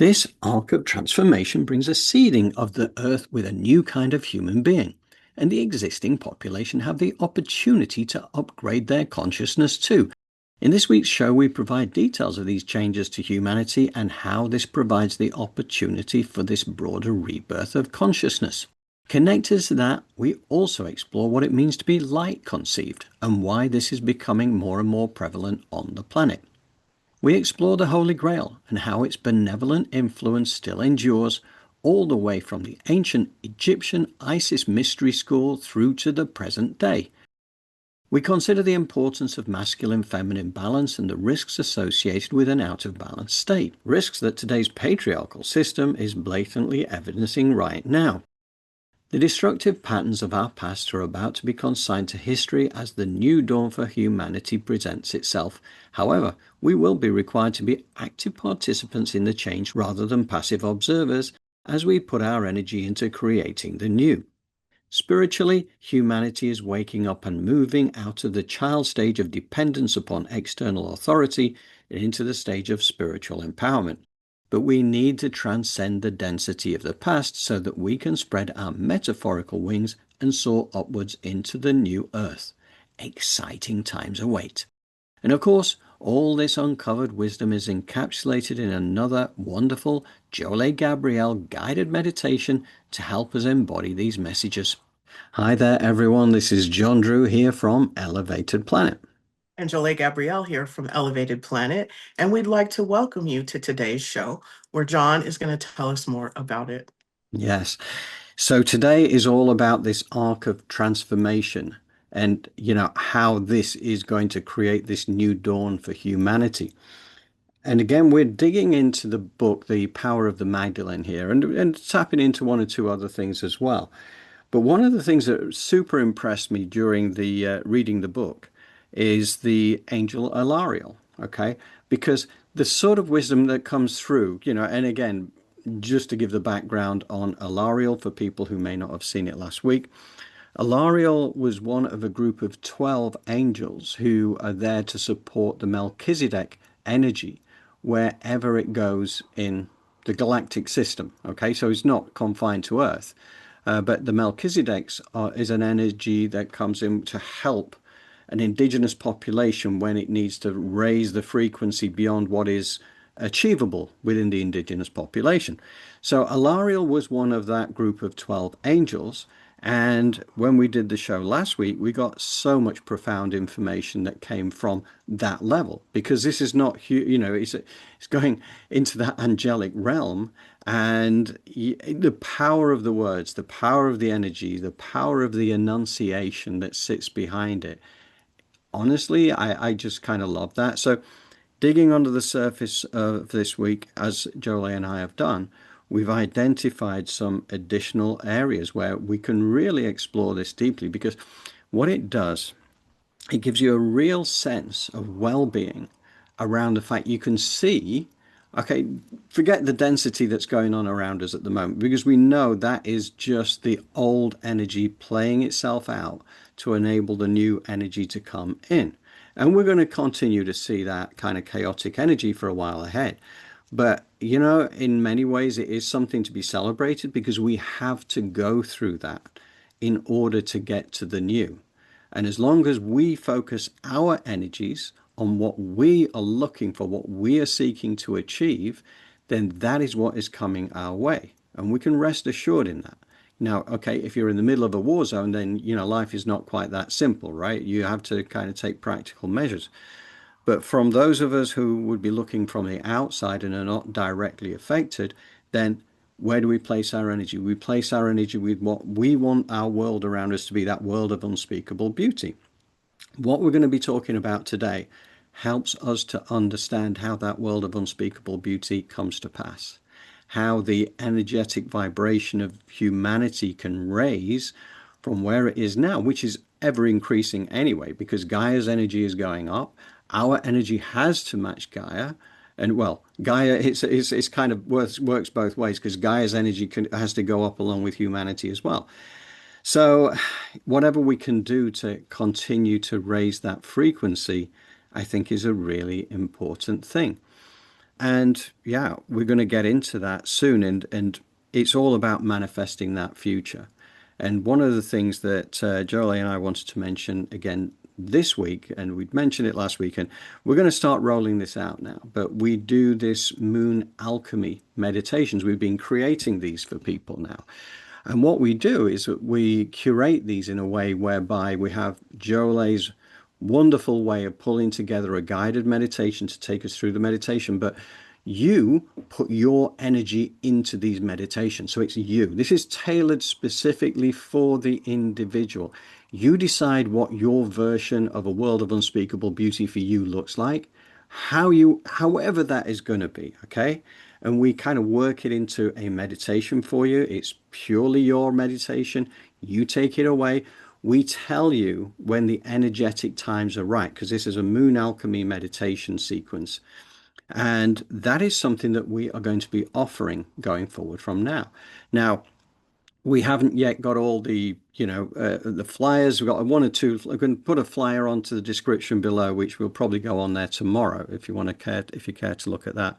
This arc of transformation brings a seeding of the earth with a new kind of human being, and the existing population have the opportunity to upgrade their consciousness too. In this week's show, we provide details of these changes to humanity and how this provides the opportunity for this broader rebirth of consciousness. Connected to that, we also explore what it means to be light conceived and why this is becoming more and more prevalent on the planet. We explore the Holy Grail and how its benevolent influence still endures, all the way from the ancient Egyptian Isis mystery school through to the present day. We consider the importance of masculine-feminine balance and the risks associated with an out-of-balance state, risks that today's patriarchal system is blatantly evidencing right now. The destructive patterns of our past are about to be consigned to history as the new dawn for humanity presents itself. However, we will be required to be active participants in the change rather than passive observers as we put our energy into creating the new. Spiritually, humanity is waking up and moving out of the child stage of dependence upon external authority and into the stage of spiritual empowerment. But we need to transcend the density of the past so that we can spread our metaphorical wings and soar upwards into the new earth. Exciting times await. And of course, all this uncovered wisdom is encapsulated in another wonderful Jolé Gabrielle guided meditation to help us embody these messages. Hi there, everyone. This is John Drew here from Elevated Planet. And Jolé Gabrielle here from Elevated Planet, and we'd like to welcome you to today's show, where John is going to tell us more about it. Yes. So today is all about this arc of transformation and, how this is going to create this new dawn for humanity. And again, we're digging into the book, The Power of the Magdalene here, and tapping into one or two other things as well. But one of the things that super impressed me during the reading the book is the angel Alariel, okay? Because the sort of wisdom that comes through, and again, just to give the background on Alariel for people who may not have seen it last week, Alariel was one of a group of 12 angels who are there to support the Melchizedek energy wherever it goes in the galactic system, okay? So it's not confined to Earth. But the Melchizedeks is an energy that comes in to help an indigenous population when it needs to raise the frequency beyond what is achievable within the indigenous population. So Alariel was one of that group of 12 angels. And when we did the show last week, we got so much profound information that came from that level, because this is not, it's going into that angelic realm, and the power of the words, the power of the energy, the power of the enunciation that sits behind it. Honestly, I just kind of love that. So digging under the surface of this week, as Jolé and I have done, we've identified some additional areas where we can really explore this deeply, because what it does, it gives you a real sense of well-being around the fact you can see, okay, forget the density that's going on around us at the moment, because we know that is just the old energy playing itself out to enable the new energy to come in. And we're going to continue to see that kind of chaotic energy for a while ahead. But, in many ways, it is something to be celebrated, because we have to go through that in order to get to the new. And as long as we focus our energies on what we are looking for, what we are seeking to achieve, then that is what is coming our way. And we can rest assured in that. Now, okay, if you're in the middle of a war zone, then, life is not quite that simple, right? You have to kind of take practical measures. But from those of us who would be looking from the outside and are not directly affected, then where do we place our energy? We place our energy with what we want our world around us to be, that world of unspeakable beauty. What we're going to be talking about today helps us to understand how that world of unspeakable beauty comes to pass, how the energetic vibration of humanity can raise from where it is now, which is ever increasing anyway, because Gaia's energy is going up. Our energy has to match Gaia. And well, Gaia, it's kind of works both ways, because Gaia's energy has to go up along with humanity as well. So whatever we can do to continue to raise that frequency, I think is a really important thing. And yeah, we're going to get into that soon. And it's all about manifesting that future. And one of the things that Jolé and I wanted to mention again this week, and we'd mentioned it last week, and we're going to start rolling this out now, but we do this Moon Alchemy meditations. We've been creating these for people now. And what we do is that we curate these in a way whereby we have Jolé's wonderful way of pulling together a guided meditation to take us through the meditation, but you put your energy into these meditations. So it's you. This is tailored specifically for the individual. You decide what your version of a world of unspeakable beauty for you looks like, however that is going to be, okay? And we kind of work it into a meditation for you. It's purely your meditation. You take it away. We tell you when the energetic times are right, because this is a Moon Alchemy meditation sequence. And that is something that we are going to be offering going forward from now. Now, we haven't yet got all the flyers. We've got one or two. I can put a flyer onto the description below, which will probably go on there tomorrow if you want to care, if you care to look at that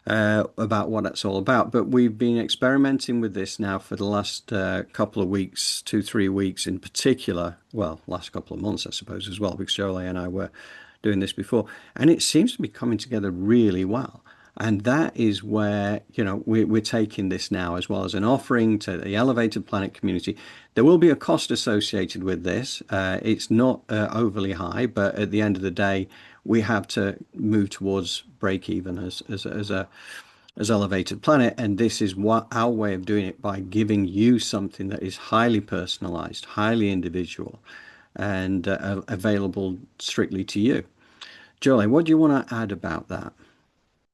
about what that's all about. But we've been experimenting with this now for the last couple of weeks, 2, 3 weeks in particular. Well, last couple of months, I suppose, as well, because Jolé and I were doing this before. And it seems to be coming together really well. And that is where, we're taking this now as well as an offering to the Elevated Planet community. There will be a cost associated with this. It's not overly high, but at the end of the day, we have to move towards break even as Elevated Planet. And this is what our way of doing it, by giving you something that is highly personalized, highly individual, and available strictly to you. Jolé, what do you want to add about that?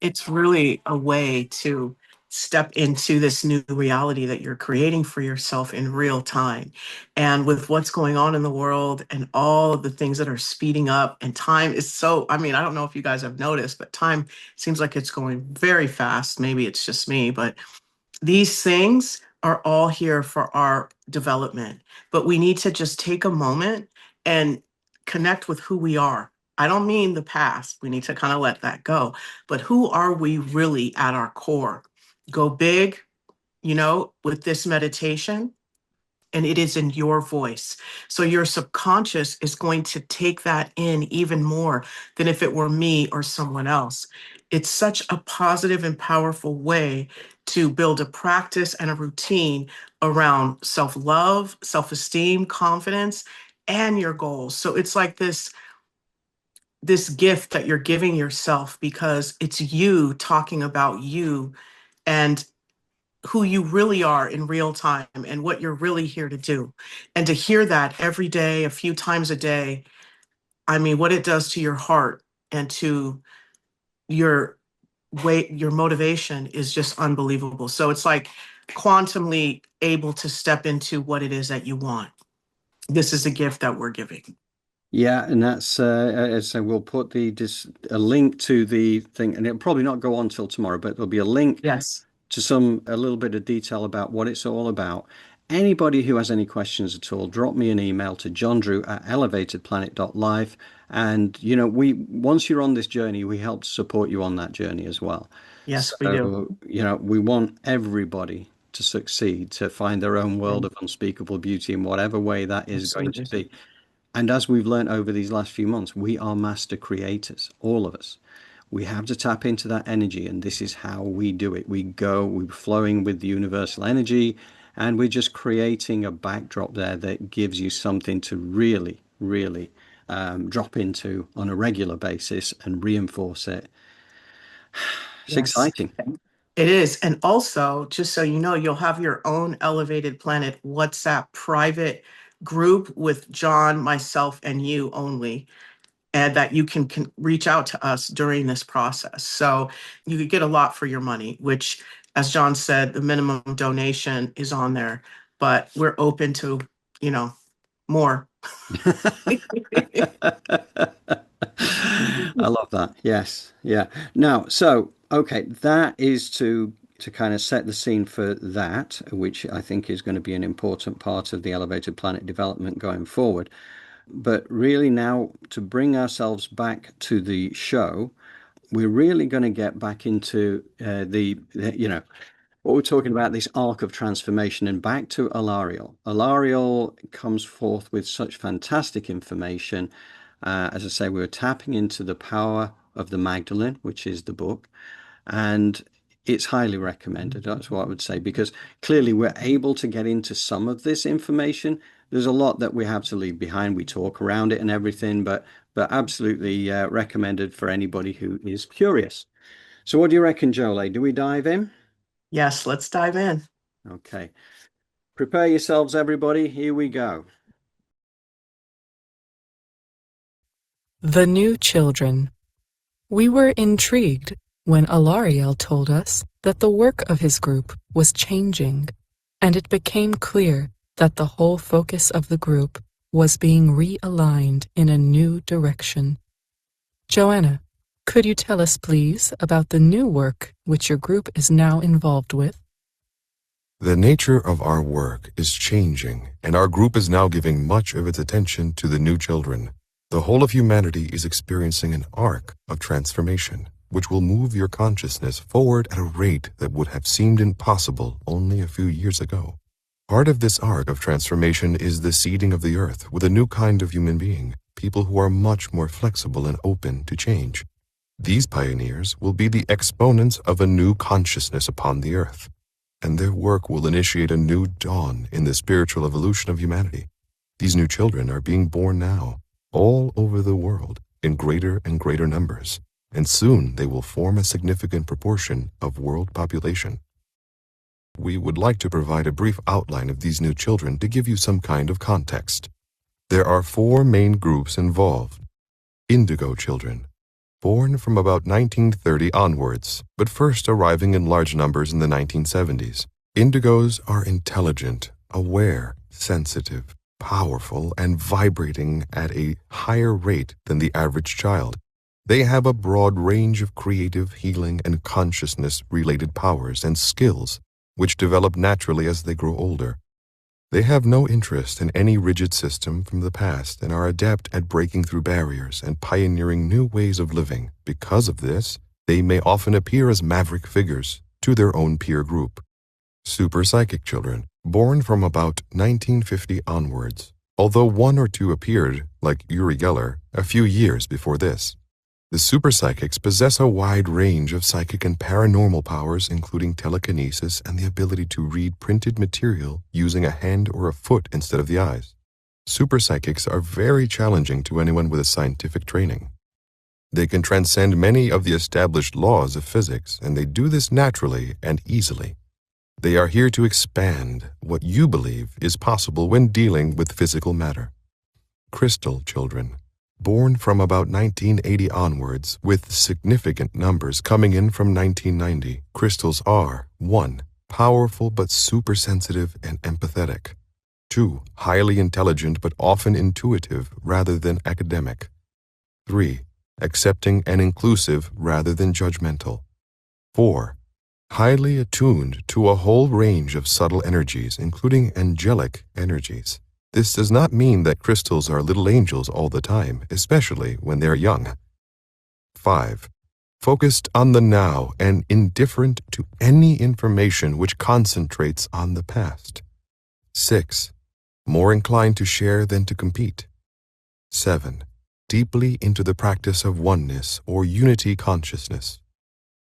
It's really a way to step into this new reality that you're creating for yourself in real time. And with what's going on in the world and all of the things that are speeding up, and time is so, I mean, I don't know if you guys have noticed, but time seems like it's going very fast. Maybe it's just me, but these things are all here for our development, but we need to just take a moment and connect with who we are. I don't mean the past. We need to kind of let that go. But who are we really at our core? Go big, with this meditation, and it is in your voice. So your subconscious is going to take that in even more than if it were me or someone else. It's such a positive and powerful way to build a practice and a routine around self-love, self-esteem, confidence, and your goals. So it's like this gift that you're giving yourself, because it's you talking about you and who you really are in real time and what you're really here to do. And to hear that every day, a few times a day, I mean, what it does to your heart and to your your motivation is just unbelievable. So it's like quantumly able to step into what it is that you want. This is a gift that we're giving. Yeah, and that's so we'll put the just a link to the thing, and it'll probably not go on till tomorrow, but there'll be a link Yes. to a little bit of detail about what it's all about. Anybody who has any questions at all, drop me an email to johndrew@elevatedplanet.live. And we once you're on this journey, we help support you on that journey as well. Yes, we do. So, we want everybody to succeed, to find their own world Mm, of unspeakable beauty in whatever way that is going to absolutely. be. And as we've learned over these last few months, we are master creators, all of us. We have to tap into that energy, and this is how we do it. We're flowing with the universal energy, and we're just creating a backdrop there that gives you something to really, really drop into on a regular basis and reinforce it. It's Yes. exciting. It is. And also, just so you know, you'll have your own Elevated Planet WhatsApp private group with John, myself, and you only, and that you can reach out to us during this process. So you could get a lot for your money, which, as John said, the minimum donation is on there, but we're open to, more. I love that. Yes. Yeah. Now, so okay, that is to kind of set the scene for that, which I think is going to be an important part of the Elevated Planet development going forward. But really now to bring ourselves back to the show, we're really going to get back into what we're talking about, this arc of transformation, and back to Alariel. Alariel comes forth with such fantastic information. As I say, we were tapping into the power of the Magdalene, which is the book, and it's highly recommended. That's what I would say, because clearly we're able to get into some of this information. There's a lot that we have to leave behind. We talk around it and everything, but absolutely recommended for anybody who is curious. So what do you reckon, Jolé? Do we dive in? Yes, let's dive in. Okay. Prepare yourselves, everybody. Here we go. The new children. We were intrigued when Alariel told us that the work of his group was changing, and it became clear that the whole focus of the group was being realigned in a new direction. Joanna, could you tell us, please, about the new work which your group is now involved with? The nature of our work is changing, and our group is now giving much of its attention to the new children. The whole of humanity is experiencing an arc of transformation, which will move your consciousness forward at a rate that would have seemed impossible only a few years ago. Part of this arc of transformation is the seeding of the earth with a new kind of human being, people who are much more flexible and open to change. These pioneers will be the exponents of a new consciousness upon the earth, and their work will initiate a new dawn in the spiritual evolution of humanity. These new children are being born now, all over the world, in greater and greater numbers, and soon they will form a significant proportion of world population. We would like to provide a brief outline of these new children to give you some kind of context. There are 4 main groups involved. Indigo children, born from about 1930 onwards, but first arriving in large numbers in the 1970s. Indigos are intelligent, aware, sensitive, powerful, and vibrating at a higher rate than the average child. They have a broad range of creative, healing, and consciousness-related powers and skills, which develop naturally as they grow older. They have no interest in any rigid system from the past and are adept at breaking through barriers and pioneering new ways of living. Because of this, they may often appear as maverick figures to their own peer group. Super psychic children, born from about 1950 onwards, although 1 or 2 appeared, like Uri Geller, a few years before this. The super psychics possess a wide range of psychic and paranormal powers, including telekinesis and the ability to read printed material using a hand or a foot instead of the eyes. Super psychics are very challenging to anyone with a scientific training. They can transcend many of the established laws of physics, and they do this naturally and easily. They are here to expand what you believe is possible when dealing with physical matter. Crystal children, born from about 1980 onwards, with significant numbers coming in from 1990, crystals are 1. Powerful but super sensitive and empathetic. 2. Highly intelligent but often intuitive rather than academic. 3. Accepting and inclusive rather than judgmental. 4. Highly attuned to a whole range of subtle energies, including angelic energies. This does not mean that crystals are little angels all the time, especially when they're young. 5. Focused on the now and indifferent to any information which concentrates on the past. 6. More inclined to share than to compete. 7. Deeply into the practice of oneness or unity consciousness.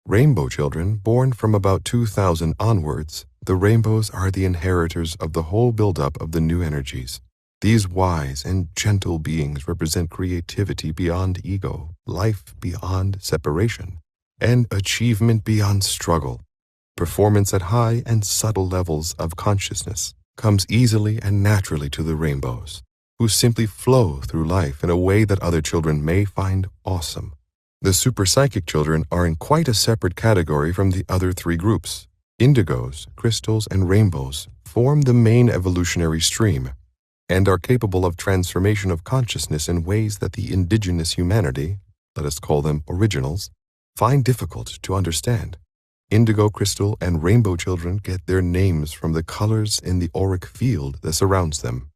Rainbow children, born from about 2000 onwards, the rainbows are the inheritors of the whole buildup of the new energies. These wise and gentle beings represent creativity beyond ego, life beyond separation, and achievement beyond struggle. Performance at high and subtle levels of consciousness comes easily and naturally to the rainbows, who simply flow through life in a way that other children may find awesome. The super psychic children are in quite a separate category from the other 3 groups. Indigos, crystals, and rainbows form the main evolutionary stream and are capable of transformation of consciousness in ways that the indigenous humanity, let us call them originals, find difficult to understand. Indigo, crystal, and rainbow children get their names from the colors in the auric field that surrounds them.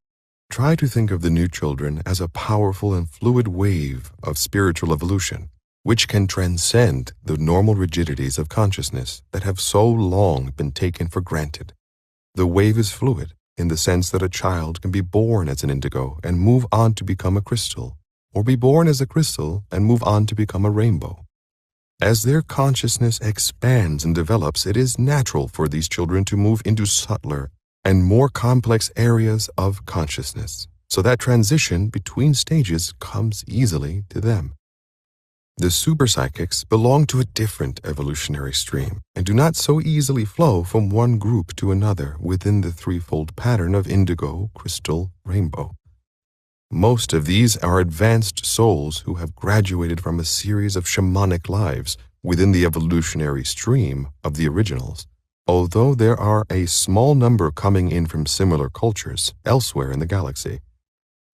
Try to think of the new children as a powerful and fluid wave of spiritual evolution. which can transcend the normal rigidities of consciousness that have so long been taken for granted. The wave is fluid in the sense that a child can be born as an indigo and move on to become a crystal, or be born as a crystal and move on to become a rainbow. As their consciousness expands and develops, it is natural for these children to move into subtler and more complex areas of consciousness, so that transition between stages comes easily to them. The superpsychics belong to a different evolutionary stream and do not so easily flow from one group to another within the threefold pattern of indigo, crystal, rainbow. Most of these are advanced souls who have graduated from a series of shamanic lives within the evolutionary stream of the originals, although there are a small number coming in from similar cultures elsewhere in the galaxy.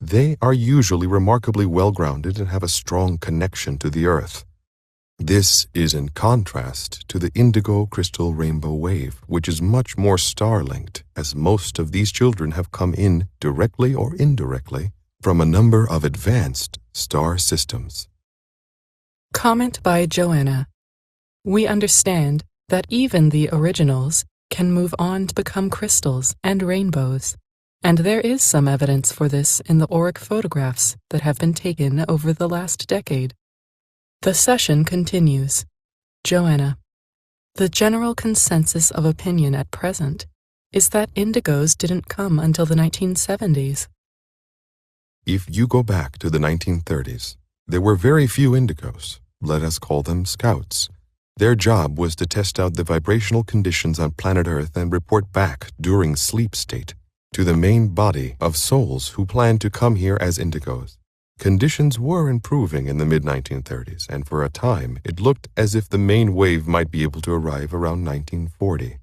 They are usually remarkably well-grounded and have a strong connection to the Earth. This is in contrast to the indigo crystal rainbow wave, which is much more star-linked, as most of these children have come in, directly or indirectly, from a number of advanced star systems. Comment by Joanna. We understand that even the originals can move on to become crystals and rainbows, and there is some evidence for this in the auric photographs that have been taken over the last decade. The session continues. Joanna. The general consensus of opinion at present is that indigos didn't come until the 1970s. If you go back to the 1930s, there were very few indigos. Let us call them scouts. Their job was to test out the vibrational conditions on planet Earth and report back during sleep state to the main body of souls who planned to come here as indigos. Conditions were improving in the mid-1930s, and for a time it looked as if the main wave might be able to arrive around 1940.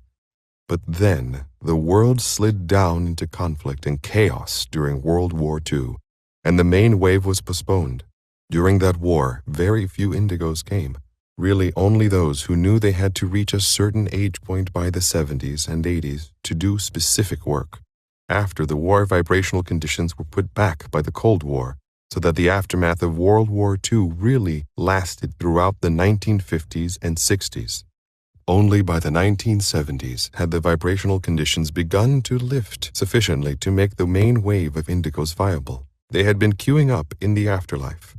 But then the world slid down into conflict and chaos during World War II, and the main wave was postponed. During that war, very few indigos came. Really only those who knew they had to reach a certain age point by the 70s and 80s to do specific work. After the war, vibrational conditions were put back by the Cold War, so that the aftermath of World War II really lasted throughout the 1950s and 60s. Only by the 1970s had the vibrational conditions begun to lift sufficiently to make the main wave of indigos viable. They had been queuing up in the afterlife.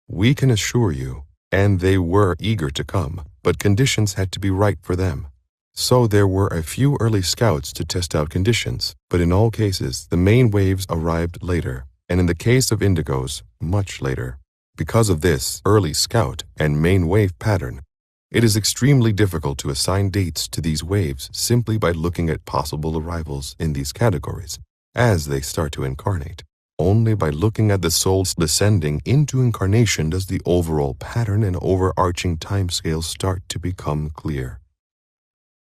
We can assure you, and they were eager to come, but conditions had to be right for them. So there were a few early scouts to test out conditions, but in all cases, the main waves arrived later, and in the case of indigos, much later. Because of this early scout and main wave pattern, it is extremely difficult to assign dates to these waves simply by looking at possible arrivals in these categories as they start to incarnate. Only by looking at the souls descending into incarnation does the overall pattern and overarching timescale start to become clear.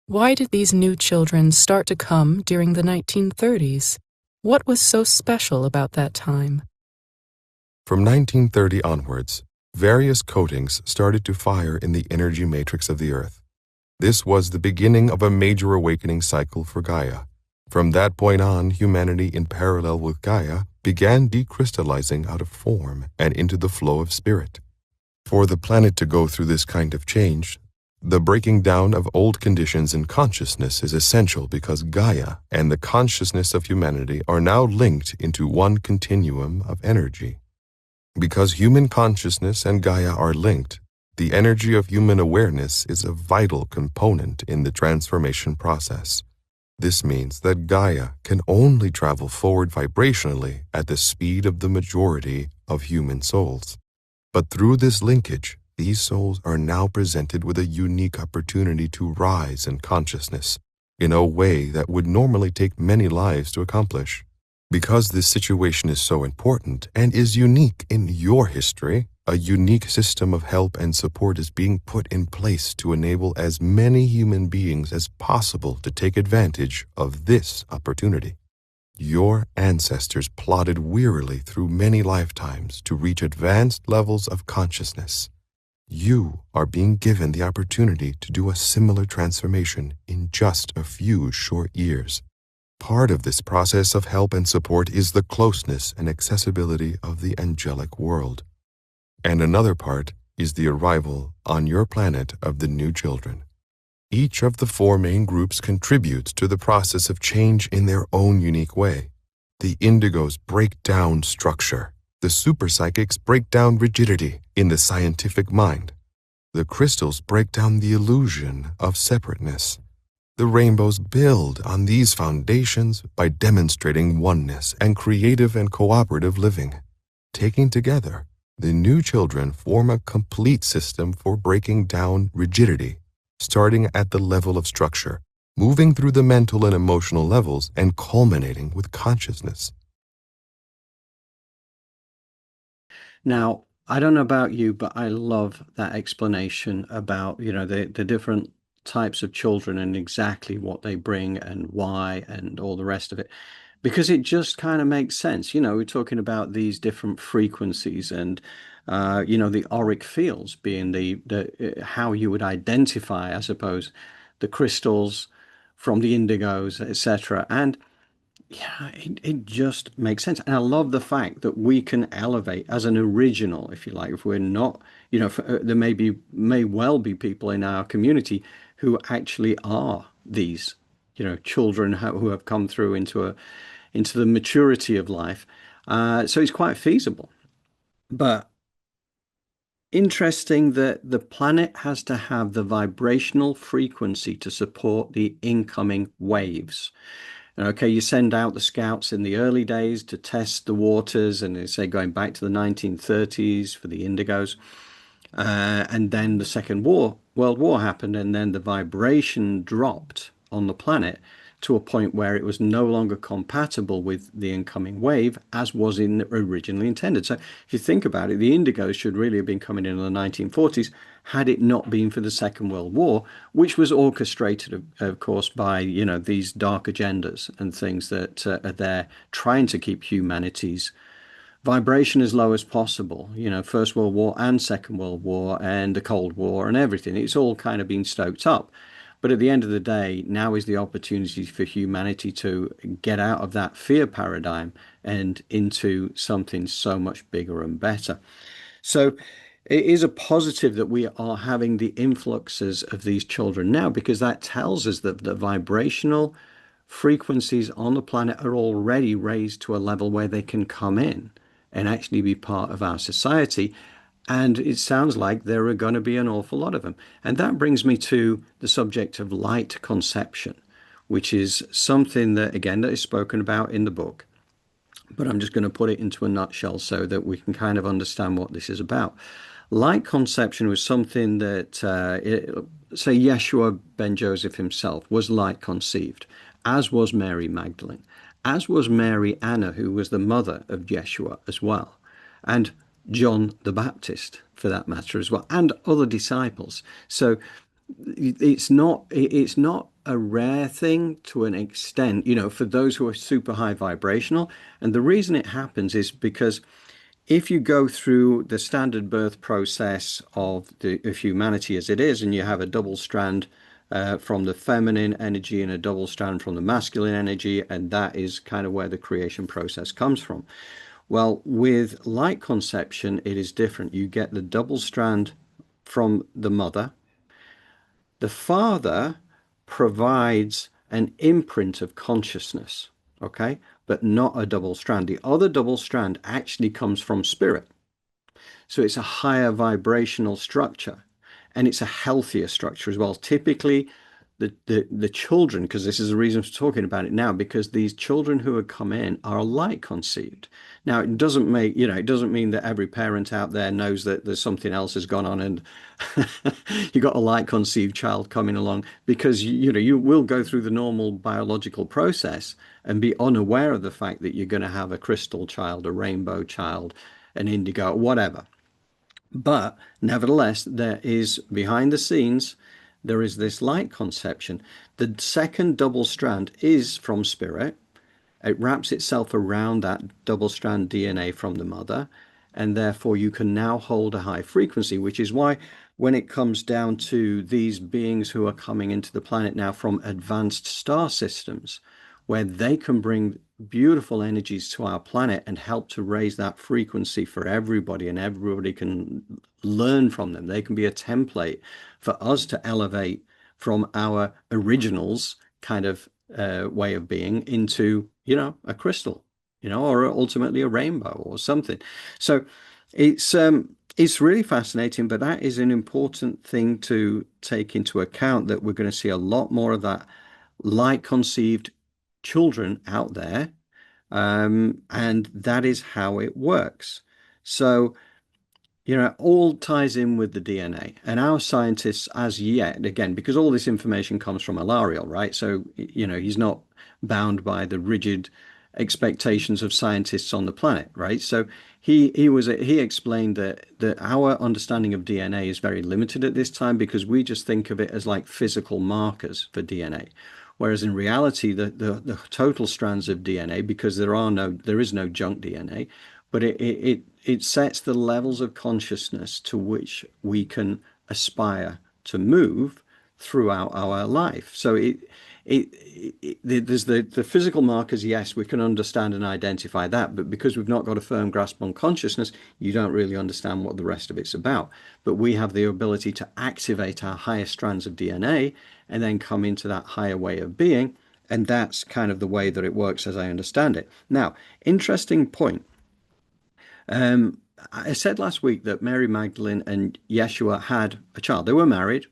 Why did these new children start to come during the 1930s? What was so special about that time? From 1930 onwards, various coatings started to fire in the energy matrix of the Earth. This was the beginning of a major awakening cycle for Gaia. From that point on, humanity in parallel with Gaia began decrystallizing out of form and into the flow of spirit. For the planet to go through this kind of change, the breaking down of old conditions in consciousness is essential because Gaia and the consciousness of humanity are now linked into one continuum of energy. Because human consciousness and Gaia are linked, the energy of human awareness is a vital component in the transformation process. This means that Gaia can only travel forward vibrationally at the speed of the majority of human souls. But through this linkage, these souls are now presented with a unique opportunity to rise in consciousness in a way that would normally take many lives to accomplish. Because this situation is so important and is unique in your history, a unique system of help and support is being put in place to enable as many human beings as possible to take advantage of this opportunity. Your ancestors plodded wearily through many lifetimes to reach advanced levels of consciousness. You are being given the opportunity to do a similar transformation in just a few short years. Part of this process of help and support is the closeness and accessibility of the angelic world. And another part is the arrival on your planet of the new children. Each of the four main groups contributes to the process of change in their own unique way. The indigos break down structure. The superpsychics break down rigidity in the scientific mind. The crystals break down the illusion of separateness. The rainbows build on these foundations by demonstrating oneness and creative and cooperative living. Taken together, the new children form a complete system for breaking down rigidity, starting at the level of structure, moving through the mental and emotional levels, and culminating with consciousness. Now, I don't know about you, but I love that explanation about, the different types of children and exactly what they bring and why and all the rest of it. Because it just kind of makes sense. We're talking about these different frequencies and, the auric fields being the how you would identify, I suppose, the crystals from the indigos, etc. And yeah, it just makes sense. And I love the fact that we can elevate as an original, if you like, if we're not, there may well be people in our community who actually are these, children who have come through into the maturity of life. So it's quite feasible. But interesting that the planet has to have the vibrational frequency to support the incoming waves. Okay, you send out the scouts in the early days to test the waters, and they say going back to the 1930s for the indigos. And then the World War happened, and then the vibration dropped on the planet to a point where it was no longer compatible with the incoming wave as was originally intended. So if you think about it, the indigos should really have been coming in the 1940s had it not been for the Second World War, which was orchestrated, of course, by, these dark agendas and things that are there trying to keep humanity's vibration as low as possible. First World War and Second World War and the Cold War and everything. It's all kind of been stoked up. But at the end of the day, now is the opportunity for humanity to get out of that fear paradigm and into something so much bigger and better. So it is a positive that we are having the influxes of these children now, because that tells us that the vibrational frequencies on the planet are already raised to a level where they can come in and actually be part of our society. And it sounds like there are going to be an awful lot of them. And that brings me to the subject of light conception, which is something that, again, that is spoken about in the book. But I'm just going to put it into a nutshell so that we can kind of understand what this is about. Light conception was something that, say, Yeshua ben Joseph himself was light conceived, as was Mary Magdalene, as was Mary Anna, who was the mother of Yeshua as well, and John the Baptist, for that matter, as well, and other disciples. So it's not a rare thing to an extent, for those who are super high vibrational. And the reason it happens is because if you go through the standard birth process of humanity as it is, and you have a double strand from the feminine energy and a double strand from the masculine energy, and that is kind of where the creation process comes from. Well, with light conception, it is different. You get the double strand from the mother. The father provides an imprint of consciousness, okay, but not a double strand. The other double strand actually comes from spirit. So it's a higher vibrational structure, and it's a healthier structure as well. Typically, the children, because this is the reason for talking about it now, because these children who have come in are light conceived. Now, it doesn't mean that every parent out there knows that there's something else has gone on and you got a light conceived child coming along, because you will go through the normal biological process and be unaware of the fact that you're going to have a crystal child, a rainbow child, an indigo, whatever. But nevertheless, there is behind the scenes, there is this light conception. The second double strand is from spirit. It wraps itself around that double strand DNA from the mother, and therefore you can now hold a high frequency, which is why when it comes down to these beings who are coming into the planet now from advanced star systems, where they can bring beautiful energies to our planet and help to raise that frequency for everybody, and everybody can learn from them. They can be a template for us to elevate from our originals kind of way of being into, a crystal, or ultimately a rainbow or something. So it's really fascinating, but that is an important thing to take into account, that we're going to see a lot more of that light conceived children out there. And that is how it works. So, all ties in with the DNA. And our scientists, as yet, again, because all this information comes from Alariel, right? So, he's not bound by the rigid expectations of scientists on the planet, right? So he explained that our understanding of DNA is very limited at this time, because we just think of it as like physical markers for DNA. Whereas in reality, the total strands of DNA, because there is no junk DNA, but it sets the levels of consciousness to which we can aspire to move throughout our life. So there's the physical markers. Yes, we can understand and identify that, but because we've not got a firm grasp on consciousness, you don't really understand what the rest of it's about. But we have the ability to activate our higher strands of DNA and then come into that higher way of being. And that's kind of the way that it works, as I understand it. Now, interesting point. I said last week that Mary Magdalene and Yeshua had a child. They were married,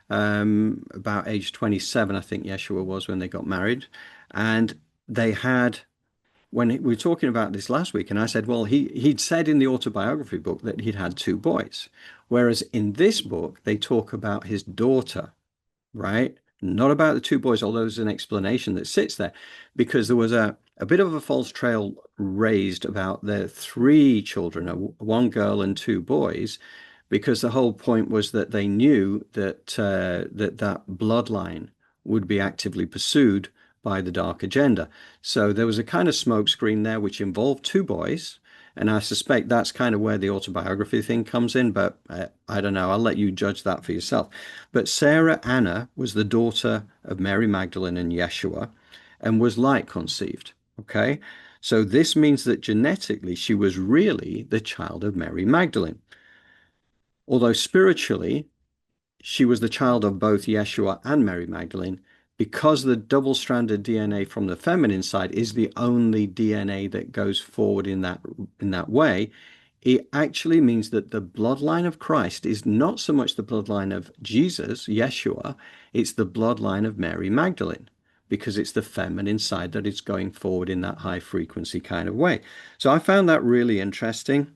about age 27, I think Yeshua was when they got married. And they had, when we were talking about this last week, and I said, well, he'd said in the autobiography book that he'd had two boys. Whereas in this book, they talk about his daughter, right? Not about the two boys, although there's an explanation that sits there, because there was a bit of a false trail raised about their three children, one girl and two boys, because the whole point was that they knew that that bloodline would be actively pursued by the dark agenda. So there was a kind of smokescreen there which involved two boys. And I suspect that's kind of where the autobiography thing comes in, but I don't know. I'll let you judge that for yourself. But Sarah Anna was the daughter of Mary Magdalene and Yeshua, and was light conceived. Okay, so this means that genetically she was really the child of Mary Magdalene, although spiritually she was the child of both Yeshua and Mary Magdalene, because the double-stranded DNA from the feminine side is the only DNA that goes forward in that way. It actually means that the bloodline of Christ is not so much the bloodline of Jesus, Yeshua, it's the bloodline of Mary Magdalene, because it's the feminine side that is going forward in that high frequency kind of way. So I found that really interesting.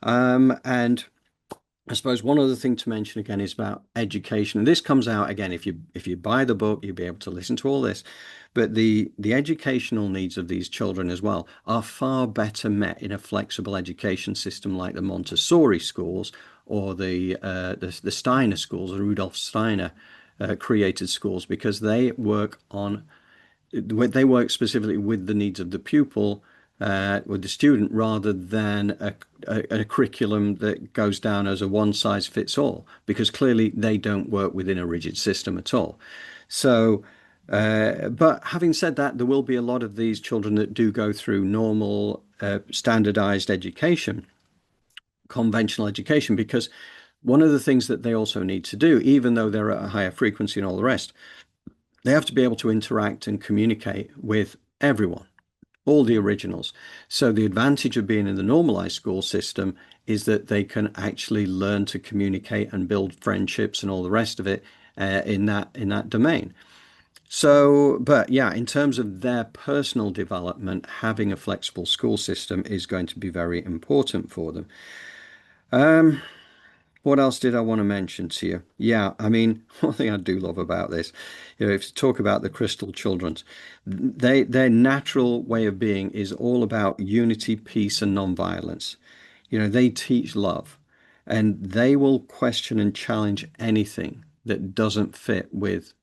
And I suppose one other thing to mention again is about education. And this comes out again, if you buy the book, you'll be able to listen to all this. But the educational needs of these children as well are far better met in a flexible education system like the Montessori schools, or the Steiner schools, the Rudolf Steiner created schools, because they work specifically with the needs of the pupil, with the student, rather than a curriculum that goes down as a one size fits all, because clearly they don't work within a rigid system at all. So, but having said that, there will be a lot of these children that do go through normal, standardized education, conventional education, because one of the things that they also need to do, even though they're at a higher frequency and all the rest, they have to be able to interact and communicate with everyone, all the originals. So the advantage of being in the normalized school system is that they can actually learn to communicate and build friendships and all the rest of it in that domain. So, but yeah, in terms of their personal development, having a flexible school system is going to be very important for them. What else did I want to mention to you? Yeah, I mean, one thing I do love about this, if you talk about the crystal children, their natural way of being is all about unity, peace, and non-violence. They teach love, and they will question and challenge anything that doesn't fit with,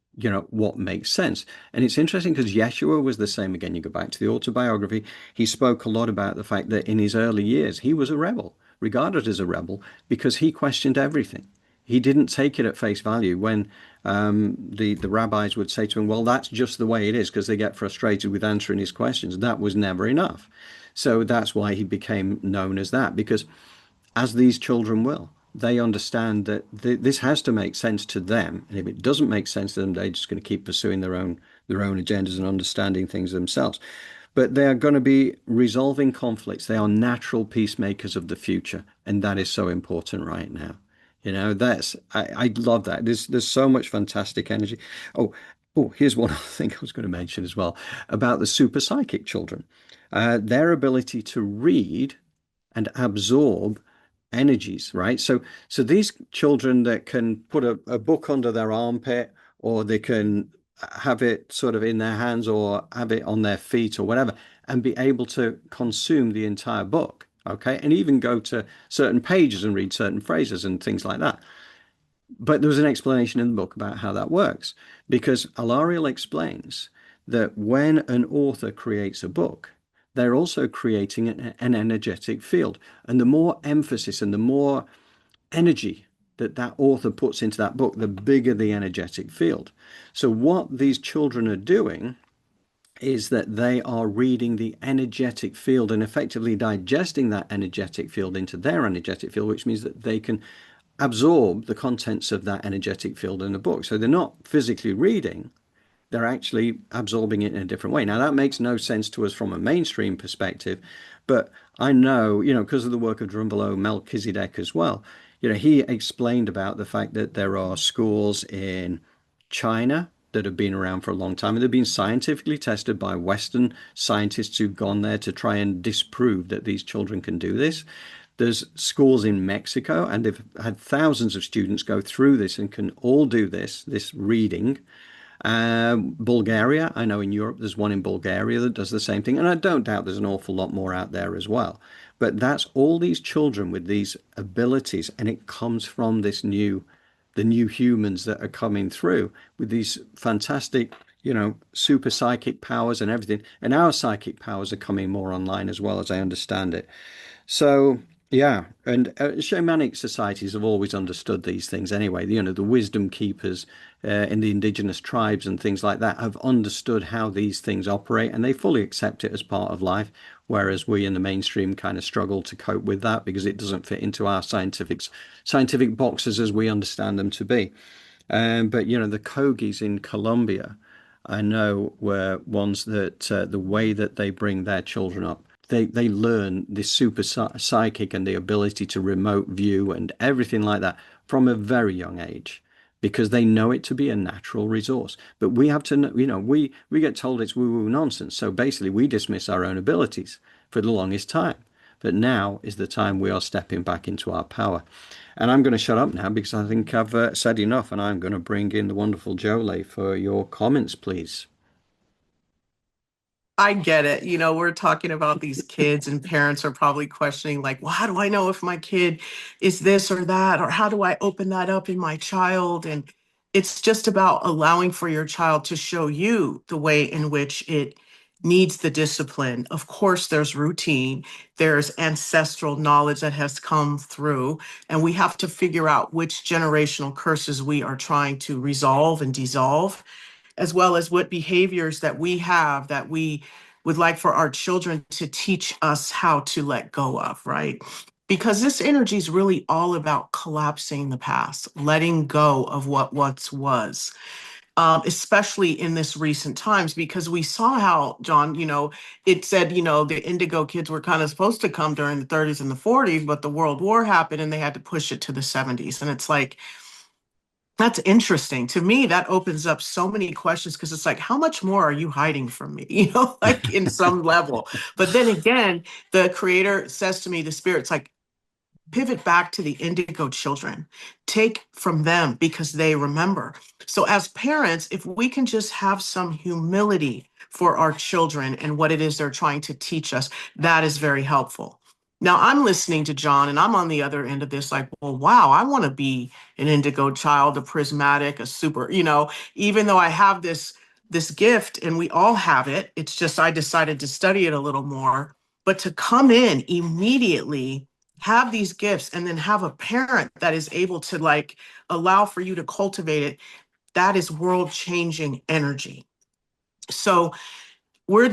what makes sense. And it's interesting because Yeshua was the same. Again, you go back to the autobiography, he spoke a lot about the fact that in his early years, he was a rebel, regarded as a rebel, because he questioned everything. He didn't take it at face value when the rabbis would say to him, well, that's just the way it is, because they get frustrated with answering his questions. That was never enough. So that's why he became known as that, because as these children will, they understand that this has to make sense to them. And if it doesn't make sense to them, they're just going to keep pursuing their own agendas and understanding things themselves. But they are going to be resolving conflicts. They are natural peacemakers of the future. And that is so important right now. I love that. There's so much fantastic energy. Oh, here's one other thing I was going to mention as well about the super psychic children. Their ability to read and absorb energies, right? So these children that can put a book under their armpit, or they can have it sort of in their hands or have it on their feet or whatever, and be able to consume the entire book, okay? And even go to certain pages and read certain phrases and things like that. But there was an explanation in the book about how that works, because Alariel explains that when an author creates a book, they're also creating an energetic field. And the more emphasis and the more energy that author puts into that book, the bigger the energetic field. So what these children are doing is that they are reading the energetic field and effectively digesting that energetic field into their energetic field, which means that they can absorb the contents of that energetic field in the book. So they're not physically reading, they're actually absorbing it in a different way. Now, that makes no sense to us from a mainstream perspective, but I know, because of the work of Drunvalo Melchizedek as well, he explained about the fact that there are schools in China that have been around for a long time, and they've been scientifically tested by Western scientists who've gone there to try and disprove that these children can do this. There's schools in Mexico, and they've had thousands of students go through this and can all do this reading. Bulgaria, I know in Europe there's one in Bulgaria that does the same thing, and I don't doubt there's an awful lot more out there as well. But that's all these children with these abilities, and it comes from the new humans that are coming through with these fantastic, super psychic powers and everything. And our psychic powers are coming more online as well, as I understand it. So, yeah, and shamanic societies have always understood these things anyway. The wisdom keepers in the indigenous tribes and things like that have understood how these things operate, and they fully accept it as part of life. Whereas we in the mainstream kind of struggle to cope with that because it doesn't fit into our scientific boxes as we understand them to be. But the Kogis in Colombia, I know, were ones that the way that they bring their children up, they learn this super psychic and the ability to remote view and everything like that from a very young age, because they know it to be a natural resource. But we have to, we get told it's woo-woo nonsense. So basically we dismiss our own abilities for the longest time. But now is the time we are stepping back into our power. And I'm going to shut up now because I think I've said enough, and I'm going to bring in the wonderful Jolé for your comments, please. I get it. We're talking about these kids, and parents are probably questioning, like, well, how do I know if my kid is this or that? Or how do I open that up in my child? And it's just about allowing for your child to show you the way in which it needs the discipline. Of course, there's routine, there's ancestral knowledge that has come through, and we have to figure out which generational curses we are trying to resolve and dissolve, as well as what behaviors that we have that we would like for our children to teach us how to let go of, right? Because this energy is really all about collapsing the past, letting go of what once was, especially in this recent times, because we saw how, John, it said, the indigo kids were kind of supposed to come during the 30s and the 40s, but the World War happened and they had to push it to the 70s. And it's like, that's interesting. To me, that opens up so many questions, because it's like, how much more are you hiding from me? Like in some level. But then again, the creator says to me, the spirit's like, pivot back to the indigo children, take from them because they remember. So as parents, if we can just have some humility for our children and what it is they're trying to teach us, that is very helpful. Now I'm listening to John and I'm on the other end of this, like, well, wow, I want to be an indigo child, a prismatic, a super, even though I have this gift and we all have it. It's just I decided to study it a little more, but to come in immediately have these gifts and then have a parent that is able to like allow for you to cultivate it, that is world changing energy. So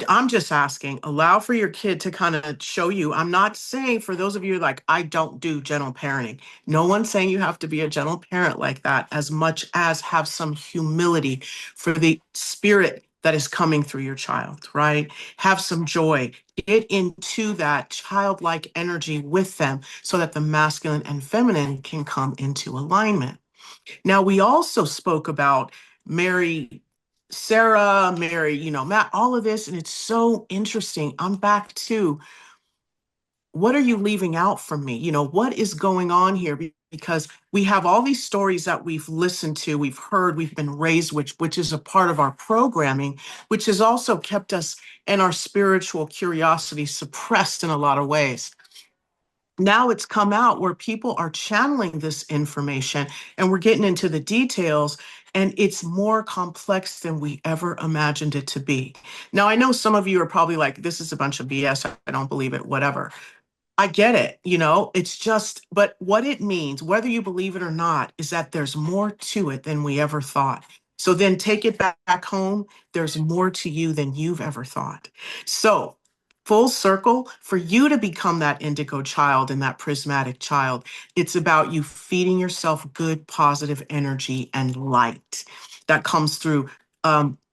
I'm just asking, allow for your kid to kind of show you. I'm not saying, for those of you like, I don't do gentle parenting. No one's saying you have to be a gentle parent like that, as much as have some humility for the spirit that is coming through your child, right? Have some joy. Get into that childlike energy with them so that the masculine and feminine can come into alignment. Now, we also spoke about Mary, Sarah, Mary, Matt, all of this. And it's so interesting. I'm back to, what are you leaving out from me? What is going on here? Because we have all these stories that we've listened to, we've heard, we've been raised, which is a part of our programming, which has also kept us and our spiritual curiosity suppressed in a lot of ways. Now it's come out where people are channeling this information and we're getting into the details, and it's more complex than we ever imagined it to be. Now, I know some of you are probably like, this is a bunch of BS. I don't believe it, whatever. I get it, it's just, but what it means, whether you believe it or not, is that there's more to it than we ever thought. So then take it back home. There's more to you than you've ever thought. So full circle, for you to become that indigo child and that prismatic child, it's about you feeding yourself good, positive energy and light that comes through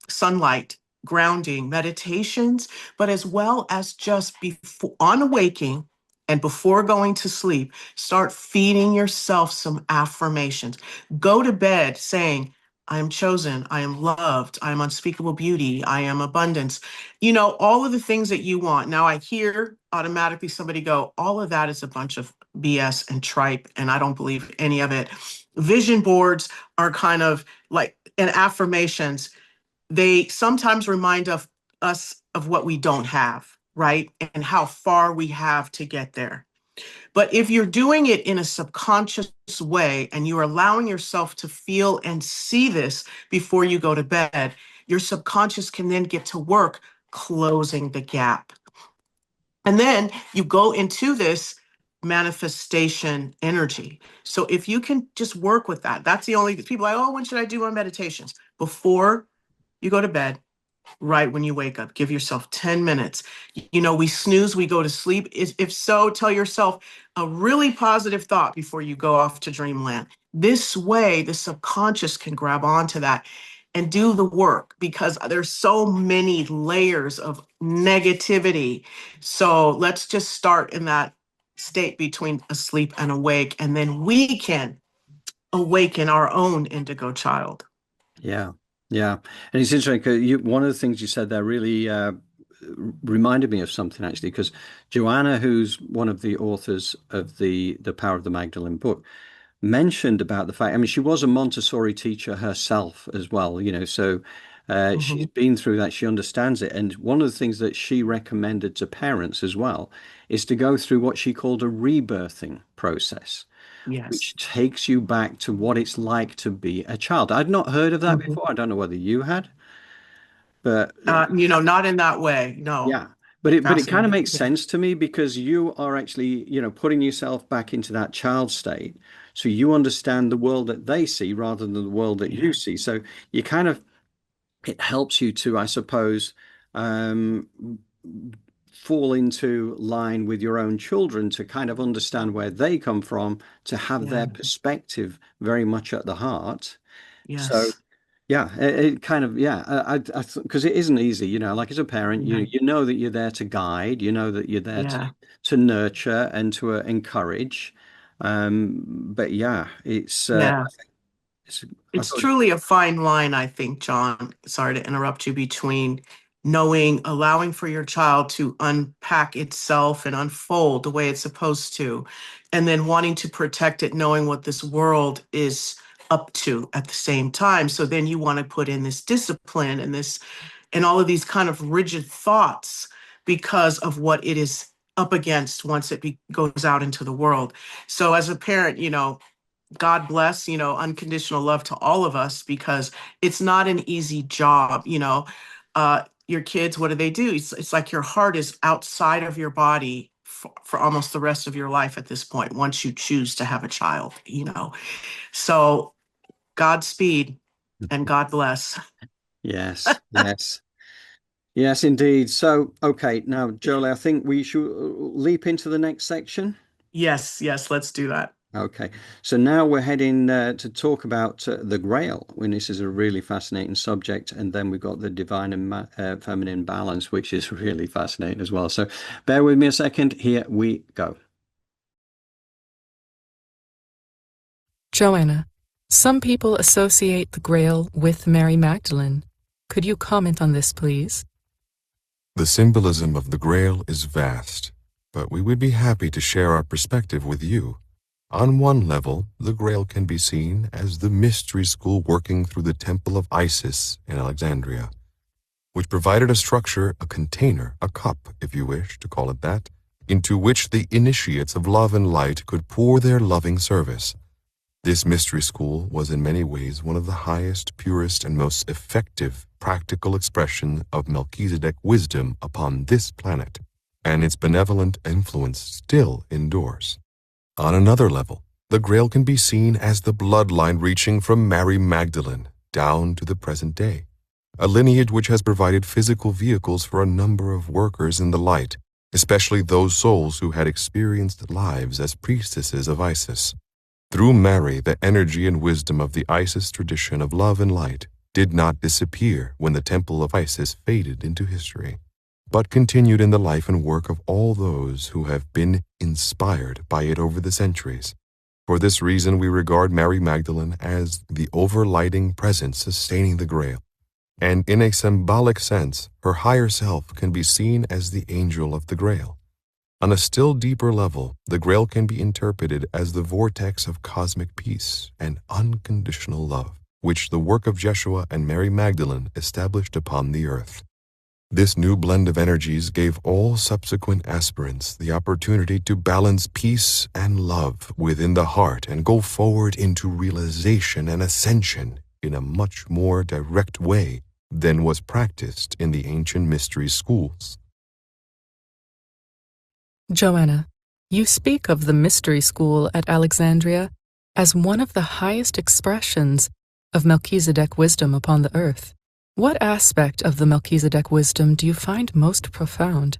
sunlight, grounding, meditations, but as well as just before on awaking, and before going to sleep, start feeding yourself some affirmations. Go to bed saying, I am chosen, I am loved, I am unspeakable beauty, I am abundance. All of the things that you want. Now I hear automatically somebody go, all of that is a bunch of BS and tripe, and I don't believe any of it. Vision boards are kind of like, and affirmations, they sometimes remind us of what we don't have, right? And how far we have to get there. But if you're doing it in a subconscious way and you're allowing yourself to feel and see this before you go to bed, your subconscious can then get to work closing the gap. And then you go into this manifestation energy. So if you can just work with that, that's the only people like, oh, when should I do my meditations? Before you go to bed, right when you wake up. Give yourself 10 minutes. We snooze, we go to sleep. If so, tell yourself a really positive thought before you go off to dreamland. This way, the subconscious can grab onto that and do the work, because there's so many layers of negativity. So let's just start in that state between asleep and awake, and then we can awaken our own indigo child. Yeah, yeah. And it's interesting 'cause one of the things you said there really reminded me of something actually, because Joanna, who's one of the authors of the Power of the Magdalene book, mentioned about the fact, I mean, she was a Montessori teacher herself as well, so she's been through that, she understands it. And one of the things that she recommended to parents as well is to go through what she called a rebirthing process, Yes. which takes you back to what it's like to be a child. I'd not heard of that before. I don't know whether you had, but not in that way. No. yeah. But it kind of Fascinating. makes sense to me, because you are actually, putting yourself back into that child state. So you understand the world that they see rather than the world that you see. So you kind of, it helps you to, I suppose, um, fall into line with your own children, to kind of understand where they come from, to have their perspective very much at the heart. So Yes. yeah, it kind of, yeah, because it isn't easy, like as a parent, you know that you're there to guide, you know that you're there to nurture and to encourage. But yeah, Yeah. it's I It's thought, truly a fine line, I think, John. Sorry to interrupt you, between allowing for your child to unpack itself and unfold the way it's supposed to, and then wanting to protect it, knowing what this world is up to at the same time. So then you want to put in this discipline and all of these kind of rigid thoughts because of what it is up against once it goes out into the world. So as a parent, God bless, unconditional love to all of us, because it's not an easy job. Your kids, what do? It's like your heart is outside of your body for almost the rest of your life at this point, once you choose to have a child, So Godspeed and God bless. Yes, yes. Yes, indeed. So, okay, now, Jolé, I think we should leap into the next section. Yes, let's do that. Okay, so now we're heading to talk about the Grail, when this is a really fascinating subject, and then we've got the divine and feminine balance, which is really fascinating as well. So bear with me a second. Here we go. Joanna, some people associate the Grail with Mary Magdalene. Could you comment on this, please? The symbolism of the Grail is vast, but we would be happy to share our perspective with you. On one level, the Grail can be seen as the mystery school working through the Temple of Isis in Alexandria, which provided a structure, a container, a cup, if you wish to call it that, into which the initiates of love and light could pour their loving service. This mystery school was in many ways one of the highest, purest, and most effective practical expression of Melchizedek wisdom upon this planet, and its benevolent influence still endures. On another level, the Grail can be seen as the bloodline reaching from Mary Magdalene down to the present day, a lineage which has provided physical vehicles for a number of workers in the light, especially those souls who had experienced lives as priestesses of Isis. Through Mary, the energy and wisdom of the Isis tradition of love and light did not disappear when the temple of Isis faded into history, but continued in the life and work of all those who have been inspired by it over the centuries. For this reason, we regard Mary Magdalene as the overlighting presence sustaining the Grail, and in a symbolic sense, her higher self can be seen as the angel of the Grail. On a still deeper level, the Grail can be interpreted as the vortex of cosmic peace and unconditional love, which the work of Jeshua and Mary Magdalene established upon the earth. This new blend of energies gave all subsequent aspirants the opportunity to balance peace and love within the heart and go forward into realization and ascension in a much more direct way than was practiced in the ancient mystery schools. Joanna, you speak of the mystery school at Alexandria as one of the highest expressions of Melchizedek wisdom upon the earth. What aspect of the Melchizedek wisdom do you find most profound?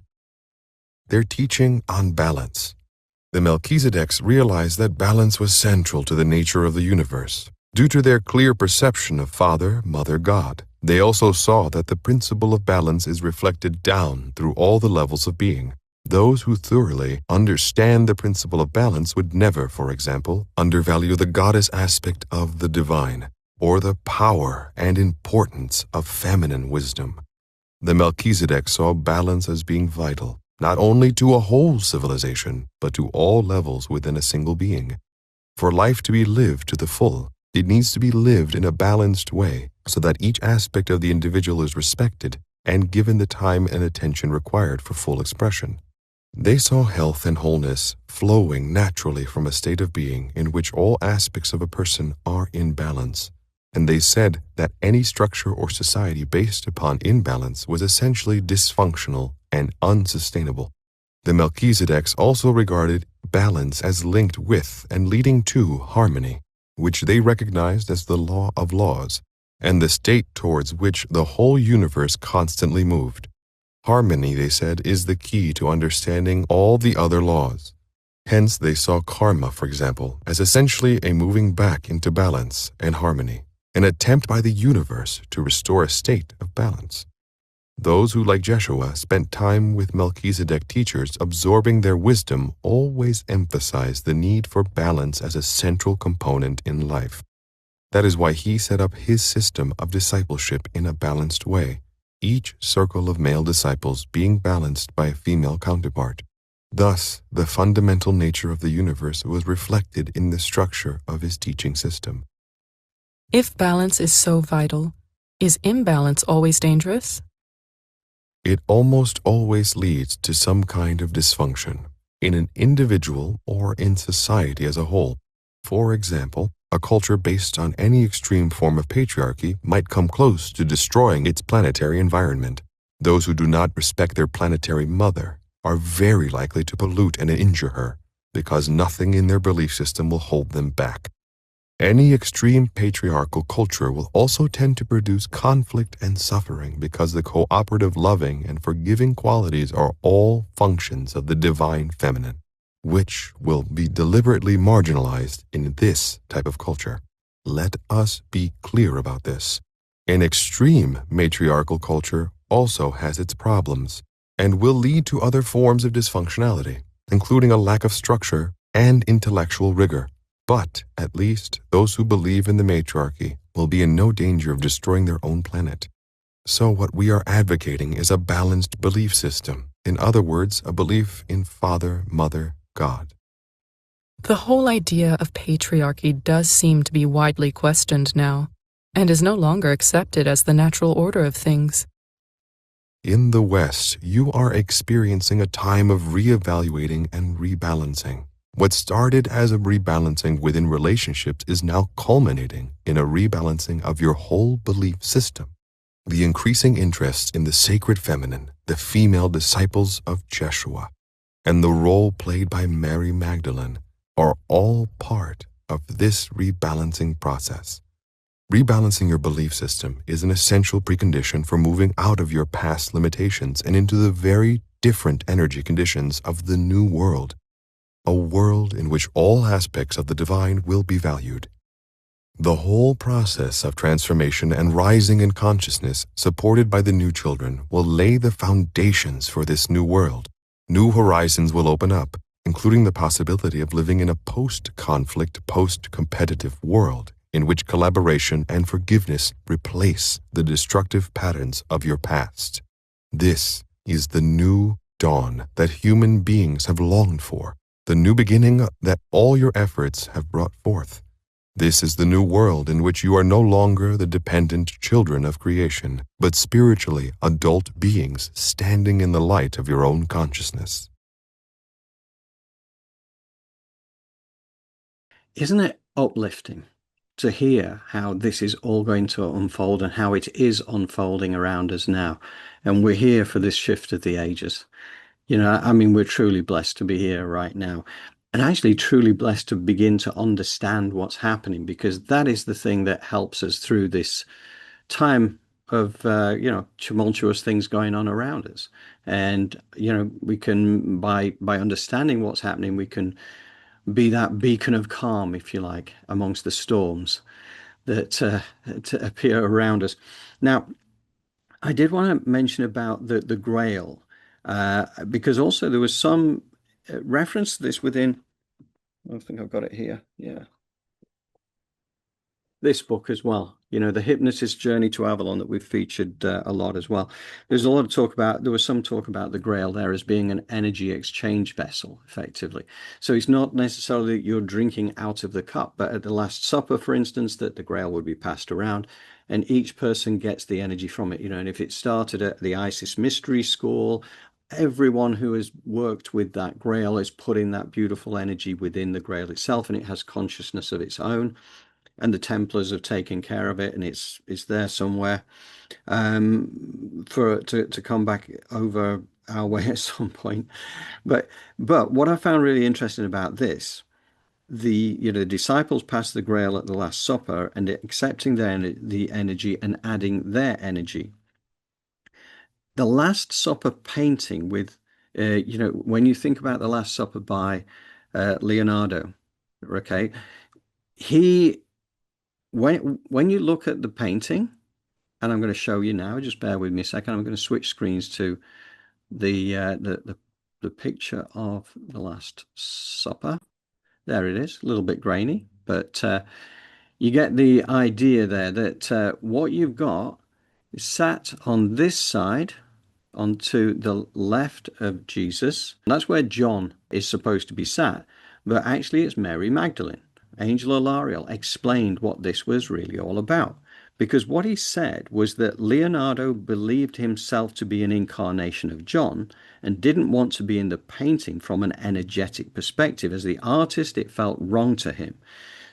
Their teaching on balance. The Melchizedeks realized that balance was central to the nature of the universe. Due to their clear perception of Father, Mother, God, they also saw that the principle of balance is reflected down through all the levels of being. Those who thoroughly understand the principle of balance would never, for example, undervalue the goddess aspect of the divine, or the power and importance of feminine wisdom. The Melchizedek saw balance as being vital, not only to a whole civilization, but to all levels within a single being. For life to be lived to the full, it needs to be lived in a balanced way, so that each aspect of the individual is respected and given the time and attention required for full expression. They saw health and wholeness flowing naturally from a state of being in which all aspects of a person are in balance, and they said that any structure or society based upon imbalance was essentially dysfunctional and unsustainable. The Melchizedeks also regarded balance as linked with and leading to harmony, which they recognized as the law of laws, and the state towards which the whole universe constantly moved. Harmony, they said, is the key to understanding all the other laws. Hence, they saw karma, for example, as essentially a moving back into balance and harmony, an attempt by the universe to restore a state of balance. Those who, like Jeshua, spent time with Melchizedek teachers absorbing their wisdom always emphasized the need for balance as a central component in life. That is why he set up his system of discipleship in a balanced way, each circle of male disciples being balanced by a female counterpart. Thus, the fundamental nature of the universe was reflected in the structure of his teaching system. If balance is so vital, is imbalance always dangerous? It almost always leads to some kind of dysfunction, in an individual or in society as a whole. For example, a culture based on any extreme form of patriarchy might come close to destroying its planetary environment. Those who do not respect their planetary mother are very likely to pollute and injure her, because nothing in their belief system will hold them back. Any extreme patriarchal culture will also tend to produce conflict and suffering, because the cooperative, loving, and forgiving qualities are all functions of the divine feminine, which will be deliberately marginalized in this type of culture. Let us be clear about this. An extreme matriarchal culture also has its problems and will lead to other forms of dysfunctionality, including a lack of structure and intellectual rigor. But at least those who believe in the matriarchy will be in no danger of destroying their own planet. So what we are advocating is a balanced belief system. In other words, a belief in Father, Mother, God. The whole idea of patriarchy does seem to be widely questioned now, and is no longer accepted as the natural order of things. In the West, you are experiencing a time of reevaluating and rebalancing. What started as a rebalancing within relationships is now culminating in a rebalancing of your whole belief system. The increasing interest in the sacred feminine, the female disciples of Jeshua, and the role played by Mary Magdalene are all part of this rebalancing process. Rebalancing your belief system is an essential precondition for moving out of your past limitations and into the very different energy conditions of the new world, a world in which all aspects of the divine will be valued. The whole process of transformation and rising in consciousness, supported by the new children, will lay the foundations for this new world. New horizons will open up, including the possibility of living in a post-conflict, post-competitive world in which collaboration and forgiveness replace the destructive patterns of your past. This is the new dawn that human beings have longed for, the new beginning that all your efforts have brought forth. This is the new world in which you are no longer the dependent children of creation, but spiritually adult beings standing in the light of your own consciousness. Isn't it uplifting to hear how this is all going to unfold and how it is unfolding around us now? And we're here for this shift of the ages. I mean, we're truly blessed to be here right now, and actually truly blessed to begin to understand what's happening, because that is the thing that helps us through this time of tumultuous things going on around us. And we can, by understanding what's happening, we can be that beacon of calm, if you like, amongst the storms that to appear around us. Now, I did want to mention about the Grail, because also there was some reference to this within, I think I've got it here, yeah, this book as well. The Hypnotist's Journey to Avalon, that we've featured a lot as well. There's a lot of talk about, there was some talk about the Grail there as being an energy exchange vessel, effectively. So it's not necessarily that you're drinking out of the cup, but at the Last Supper, for instance, that the Grail would be passed around and each person gets the energy from it. And if it started at the Isis Mystery School, everyone who has worked with that Grail is putting that beautiful energy within the Grail itself, and it has consciousness of its own. And the Templars have taken care of it, and it's there somewhere for to come back over our way at some point. But what I found really interesting about this, the disciples passed the Grail at the Last Supper and accepting the energy and adding their energy. The Last Supper painting with, when you think about the Last Supper by Leonardo, okay, when you look at the painting, and I'm going to show you now, just bear with me a second. I'm going to switch screens to the picture of the Last Supper. There it is, a little bit grainy, but you get the idea there that what you've got is sat on this side, onto the left of Jesus. And that's where John is supposed to be sat, but actually it's Mary Magdalene. Angel Alariel explained what this was really all about, because what he said was that Leonardo believed himself to be an incarnation of John and didn't want to be in the painting from an energetic perspective. As the artist, it felt wrong to him.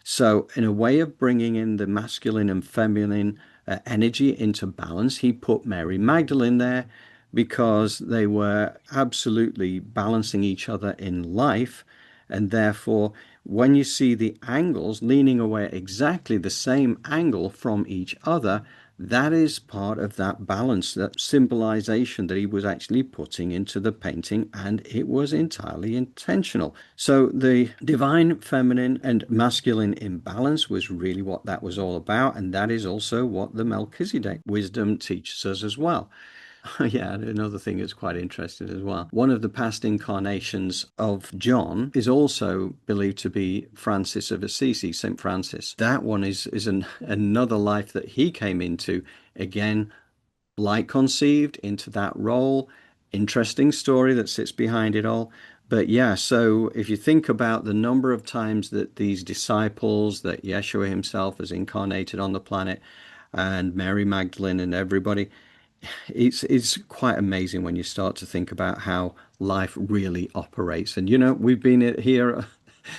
So in a way of bringing in the masculine and feminine energy into balance, he put Mary Magdalene there, because they were absolutely balancing each other in life. And therefore, when you see the angles leaning away at exactly the same angle from each other, that is part of that balance, that symbolization that he was actually putting into the painting, and it was entirely intentional. So the divine feminine and masculine imbalance was really what that was all about, and that is also what the Melchizedek wisdom teaches us as well. Yeah, another thing that's quite interesting as well. One of the past incarnations of John is also believed to be Francis of Assisi, St. Francis. That one is another life that he came into, again, light conceived into that role. Interesting story that sits behind it all. But yeah, so if you think about the number of times that these disciples, that Yeshua himself has incarnated on the planet, and Mary Magdalene and everybody, it's quite amazing when you start to think about how life really operates. And we've been here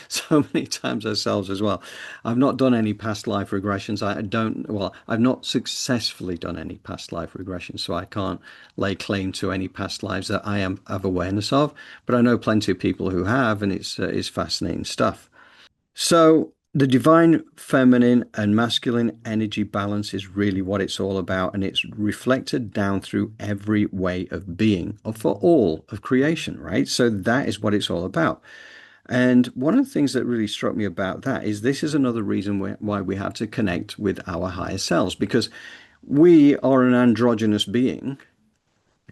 so many times ourselves as well. I've not done any past life regressions. I've not successfully done any past life regressions, so I can't lay claim to any past lives that I have awareness of. But I know plenty of people who have, and it's fascinating stuff. So the divine feminine and masculine energy balance is really what it's all about, and it's reflected down through every way of being for all of creation, right? So that is what it's all about. And one of the things that really struck me about that is this is another reason why we have to connect with our higher selves, because we are an androgynous being.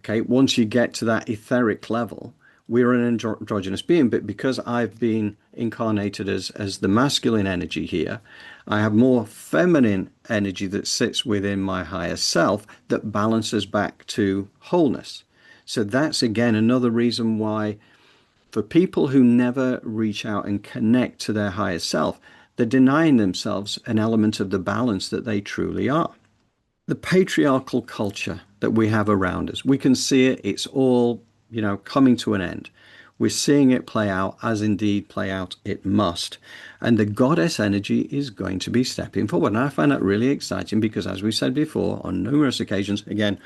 Okay, once you get to that etheric level, we're an androgynous being. But because I've been incarnated as the masculine energy here, I have more feminine energy that sits within my higher self that balances back to wholeness. So that's again another reason why, for people who never reach out and connect to their higher self, they're denying themselves an element of the balance that they truly are. The patriarchal culture that we have around us, we can see it, it's all, coming to an end. We're seeing it play out, as indeed play out it must. And the goddess energy is going to be stepping forward. And I find that really exciting because, as we said before, on numerous occasions, again,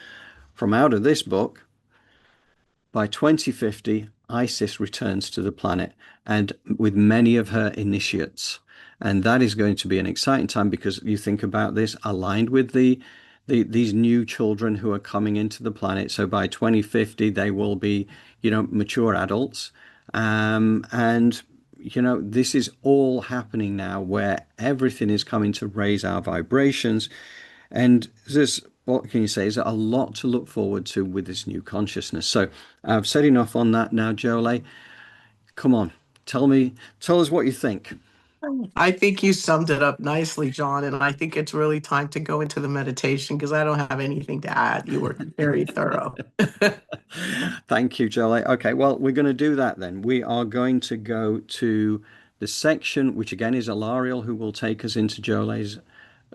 from out of this book, by 2050, Isis returns to the planet, and with many of her initiates. And that is going to be an exciting time, because you think about this aligned with these new children who are coming into the planet. So by 2050, they will be, mature adults. And this is all happening now, where everything is coming to raise our vibrations. And what can you say? Is a lot to look forward to with this new consciousness. So I've said enough on that now, Jolé. Come on, tell us what you think. I think you summed it up nicely, John, and I think it's really time to go into the meditation because I don't have anything to add. You were very thorough. Thank you, Jolé. Okay, well, we're going to do that then. We are going to go to the section, which again is Alariel, who will take us into Jolé's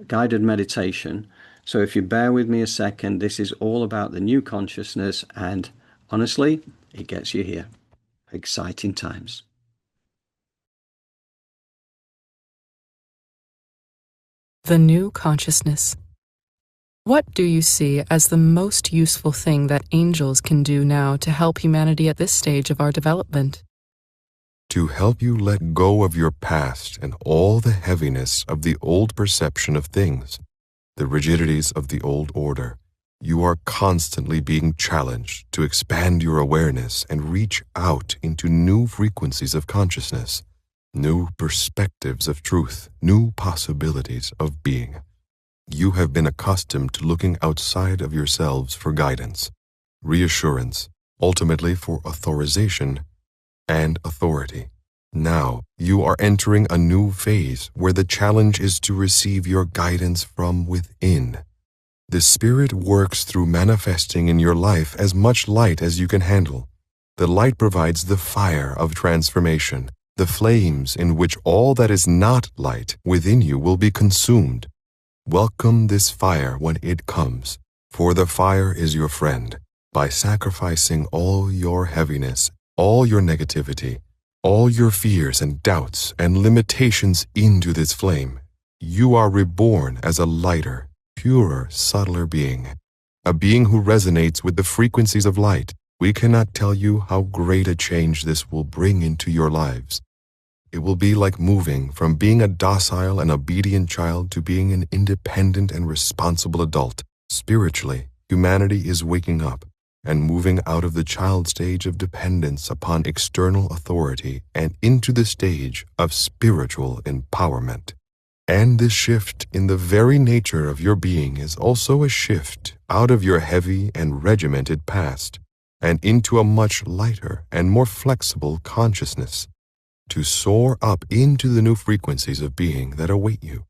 guided meditation. So if you bear with me a second, this is all about the new consciousness, and honestly, it gets you here. Exciting times. The new consciousness. What do you see as the most useful thing that angels can do now to help humanity at this stage of our development? To help you let go of your past and all the heaviness of the old perception of things, the rigidities of the old order. You are constantly being challenged to expand your awareness and reach out into new frequencies of consciousness, new perspectives of truth, new possibilities of being. You have been accustomed to looking outside of yourselves for guidance, reassurance, ultimately for authorization and authority. Now, you are entering a new phase where the challenge is to receive your guidance from within. The Spirit works through manifesting in your life as much light as you can handle. The light provides the fire of transformation, the flames in which all that is not light within you will be consumed. Welcome this fire when it comes, for the fire is your friend. By sacrificing all your heaviness, all your negativity, all your fears and doubts and limitations into this flame, you are reborn as a lighter, purer, subtler being. a being who resonates with the frequencies of light. We cannot tell you how great a change this will bring into your lives. It will be like moving from being a docile and obedient child to being an independent and responsible adult. Spiritually, humanity is waking up and moving out of the child stage of dependence upon external authority and into the stage of spiritual empowerment. And this shift in the very nature of your being is also a shift out of your heavy and regimented past and into a much lighter and more flexible consciousness, to soar up into the new frequencies of being that await you.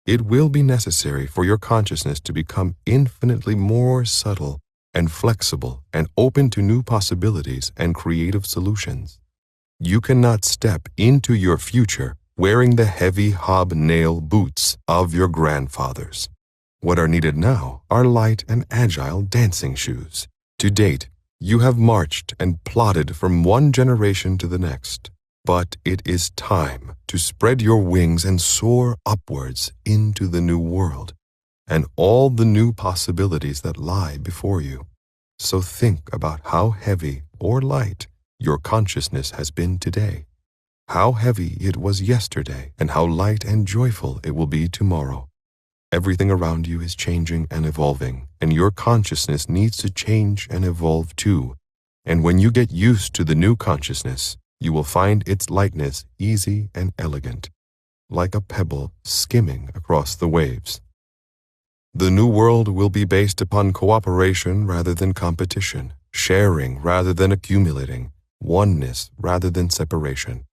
It will be necessary for your consciousness to become infinitely more subtle and flexible and open to new possibilities and creative solutions. You cannot step into your future wearing the heavy hobnail boots of your grandfathers. What are needed now are light and agile dancing shoes. To date, you have marched and plodded from one generation to the next. But it is time to spread your wings and soar upwards into the new world and all the new possibilities that lie before you. So think about how heavy or light your consciousness has been today, how heavy it was yesterday, and how light and joyful it will be tomorrow. Everything around you is changing and evolving, and your consciousness needs to change and evolve too. And when you get used to the new consciousness, you will find its lightness easy and elegant, like a pebble skimming across the waves. The new world will be based upon cooperation rather than competition, sharing rather than accumulating, oneness rather than separation.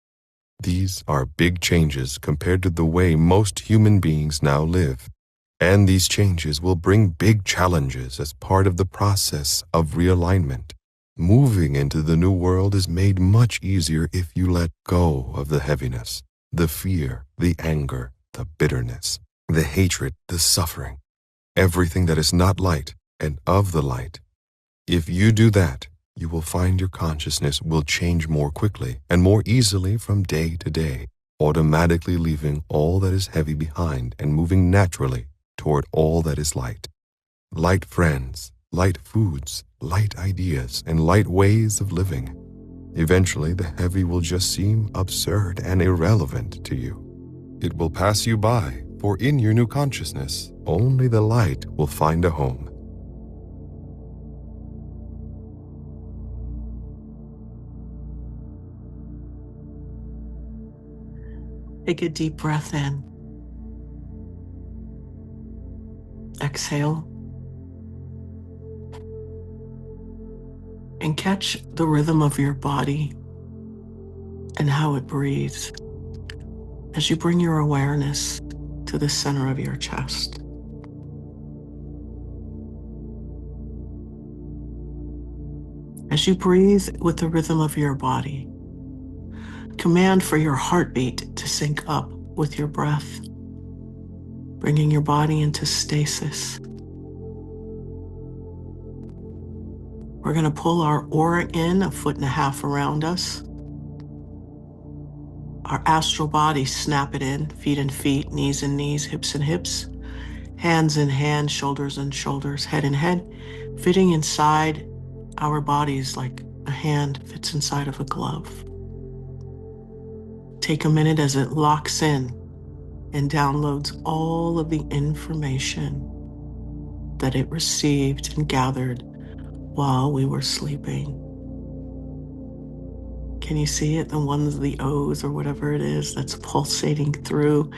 These are big changes compared to the way most human beings now live, and these changes will bring big challenges as part of the process of realignment. Moving into the new world is made much easier if you let go of the heaviness, the fear, the anger, the bitterness, the hatred, the suffering, everything that is not light and of the light. If you do that, you will find your consciousness will change more quickly and more easily from day to day, automatically leaving all that is heavy behind and moving naturally toward all that is light. Light friends, light foods, light ideas, and light ways of living. Eventually, the heavy will just seem absurd and irrelevant to you. It will pass you by, for in your new consciousness, only the light will find a home. Take a deep breath in. Exhale. And catch the rhythm of your body and how it breathes as you bring your awareness to the center of your chest. As you breathe with the rhythm of your body, command for your heartbeat to sync up with your breath, bringing your body into stasis. We're going to pull our aura in 1.5 feet around us. Our astral body, snap it in, feet and feet, knees and knees, hips and hips, hands in hands, shoulders and shoulders, head in head, fitting inside our bodies like a hand fits inside of a glove. Take a minute as it locks in and downloads all of the information that it received and gathered while we were sleeping. Can you see it? The ones, the O's or whatever it is that's pulsating through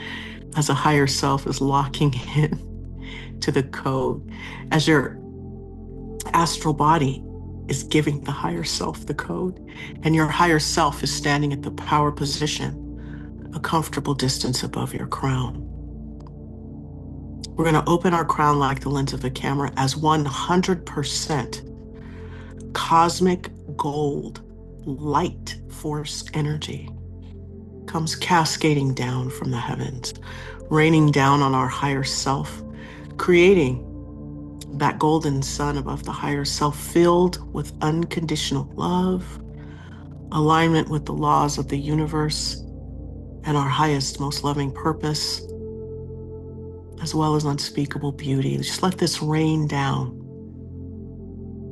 as a higher self is locking in to the code. As your astral body is giving the higher self the code, and your higher self is standing at the power position, a comfortable distance above your crown. We're going to open our crown like the lens of a camera as 100% cosmic gold, light force energy comes cascading down from the heavens, raining down on our higher self, creating that golden sun above the higher self filled with unconditional love, alignment with the laws of the universe and our highest, most loving purpose, as well as unspeakable beauty. Just let this rain down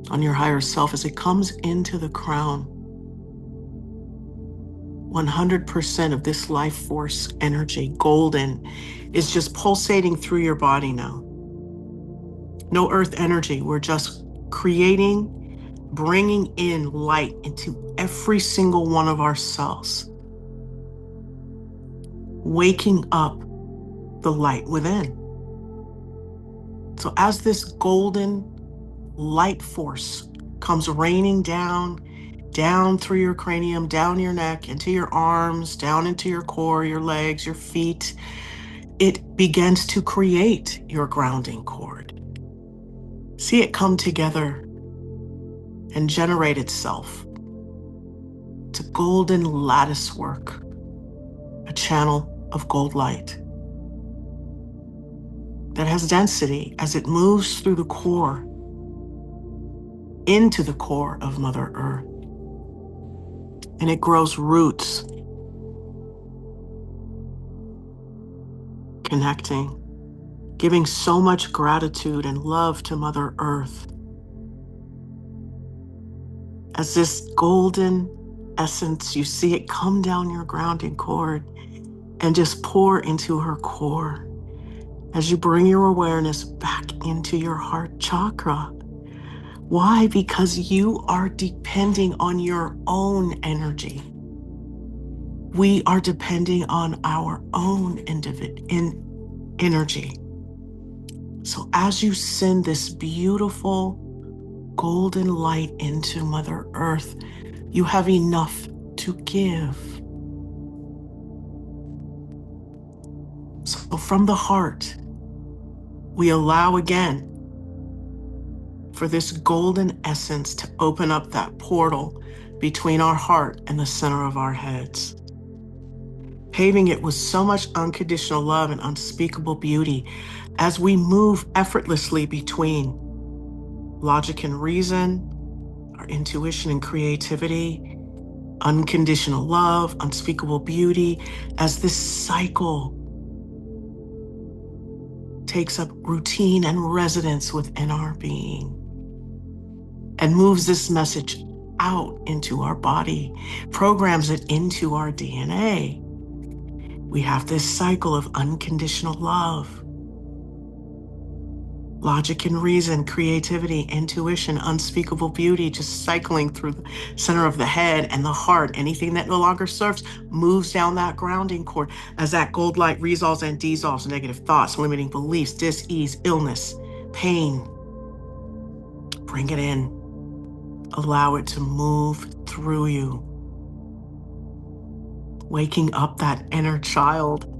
on your higher self as it comes into the crown. 100% of this life force energy, golden, is just pulsating through your body now. No earth energy. We're just creating, bringing in light into every single one of our cells, waking up the light within. So as this golden light force comes raining down through your cranium, down your neck, into your arms, down into your core, your legs, your feet, it begins to create your grounding cord. See it come together and generate itself. It's a golden lattice work, a channel of gold light that has density as it moves through the core, into the core of Mother Earth. And it grows roots, connecting, giving so much gratitude and love to Mother Earth. As this golden essence, you see it come down your grounding cord and just pour into her core as you bring your awareness back into your heart chakra. Why? Because you are depending on your own energy. We are depending on our own energy. So as you send this beautiful golden light into Mother Earth, you have enough to give. So from the heart, we allow again for this golden essence to open up that portal between our heart and the center of our heads, paving it with so much unconditional love and unspeakable beauty as we move effortlessly between logic and reason, our intuition and creativity, unconditional love, unspeakable beauty, as this cycle takes up routine and residence within our being and moves this message out into our body, programs it into our DNA. We have this cycle of unconditional love, logic and reason, creativity, intuition, unspeakable beauty, just cycling through the center of the head and the heart. Anything that no longer serves moves down that grounding cord as that gold light resolves and dissolves negative thoughts, limiting beliefs, dis-ease, illness, pain. Bring it in. Allow it to move through you, waking up that inner child,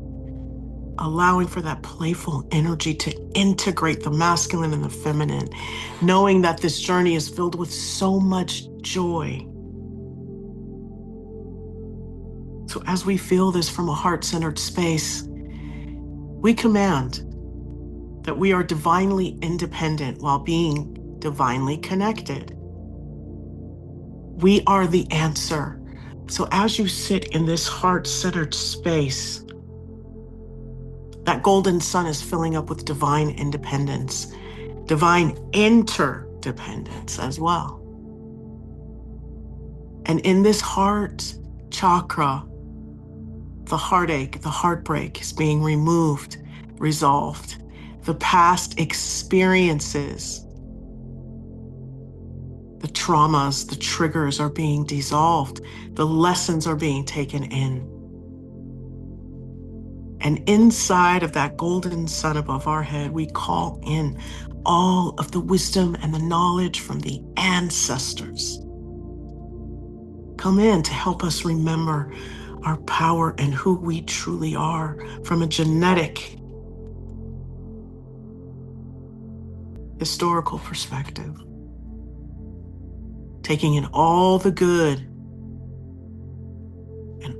allowing for that playful energy to integrate the masculine and the feminine, knowing that this journey is filled with so much joy. So as we feel this from a heart-centered space, we command that we are divinely independent while being divinely connected. We are the answer. So as you sit in this heart-centered space, that golden sun is filling up with divine independence, divine interdependence as well. And in this heart chakra, the heartache, the heartbreak is being removed, resolved. The past experiences, the traumas, the triggers are being dissolved. The lessons are being taken in. And inside of that golden sun above our head, we call in all of the wisdom and the knowledge from the ancestors. Come in to help us remember our power and who we truly are from a genetic, historical perspective. Taking in all the good and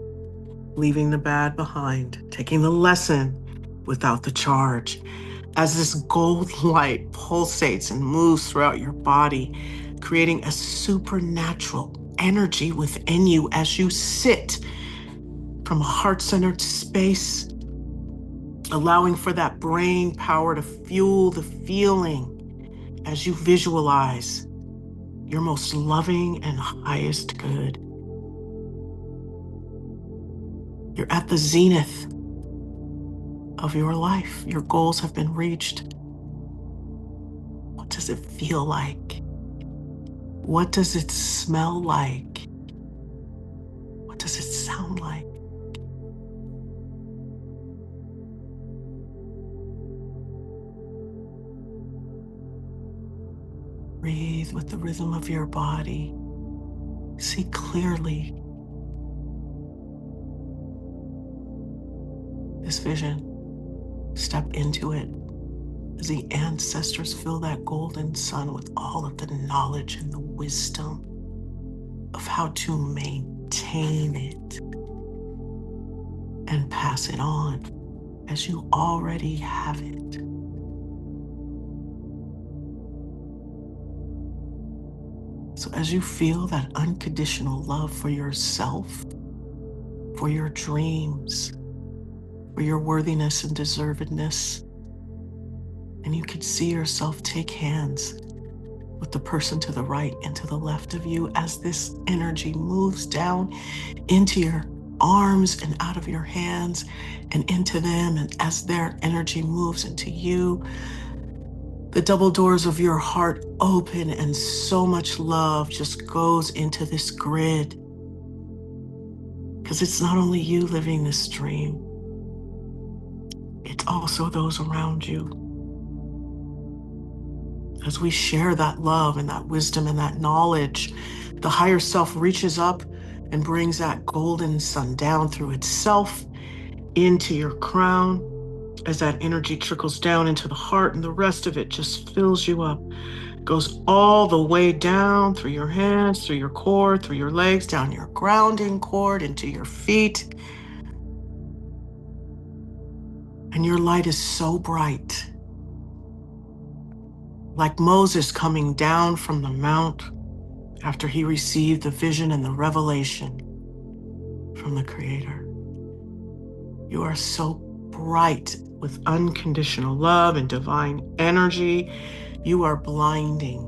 leaving the bad behind, taking the lesson without the charge. As this gold light pulsates and moves throughout your body, creating a supernatural energy within you as you sit from a heart-centered space, allowing for that brain power to fuel the feeling as you visualize your most loving and highest good. You're at the zenith of your life. Your goals have been reached. What does it feel like? What does it smell like? What does it sound like? Breathe with the rhythm of your body. See clearly this vision. Step into it as the ancestors fill that golden sun with all of the knowledge and the wisdom of how to maintain it and pass it on as you already have it. So as you feel that unconditional love for yourself, for your dreams, for your worthiness and deservedness, and you can see yourself take hands with the person to the right and to the left of you as this energy moves down into your arms and out of your hands and into them, and as their energy moves into you, the double doors of your heart open and so much love just goes into this grid. Because it's not only you living this dream, it's also those around you. As we share that love and that wisdom and that knowledge, the higher self reaches up and brings that golden sun down through itself into your crown. As that energy trickles down into the heart, and the rest of it just fills you up, goes all the way down through your hands, through your core, through your legs, down your grounding cord, into your feet. And your light is so bright, like Moses coming down from the mount after he received the vision and the revelation from the Creator. You are so bright with unconditional love and divine energy. You are blinding.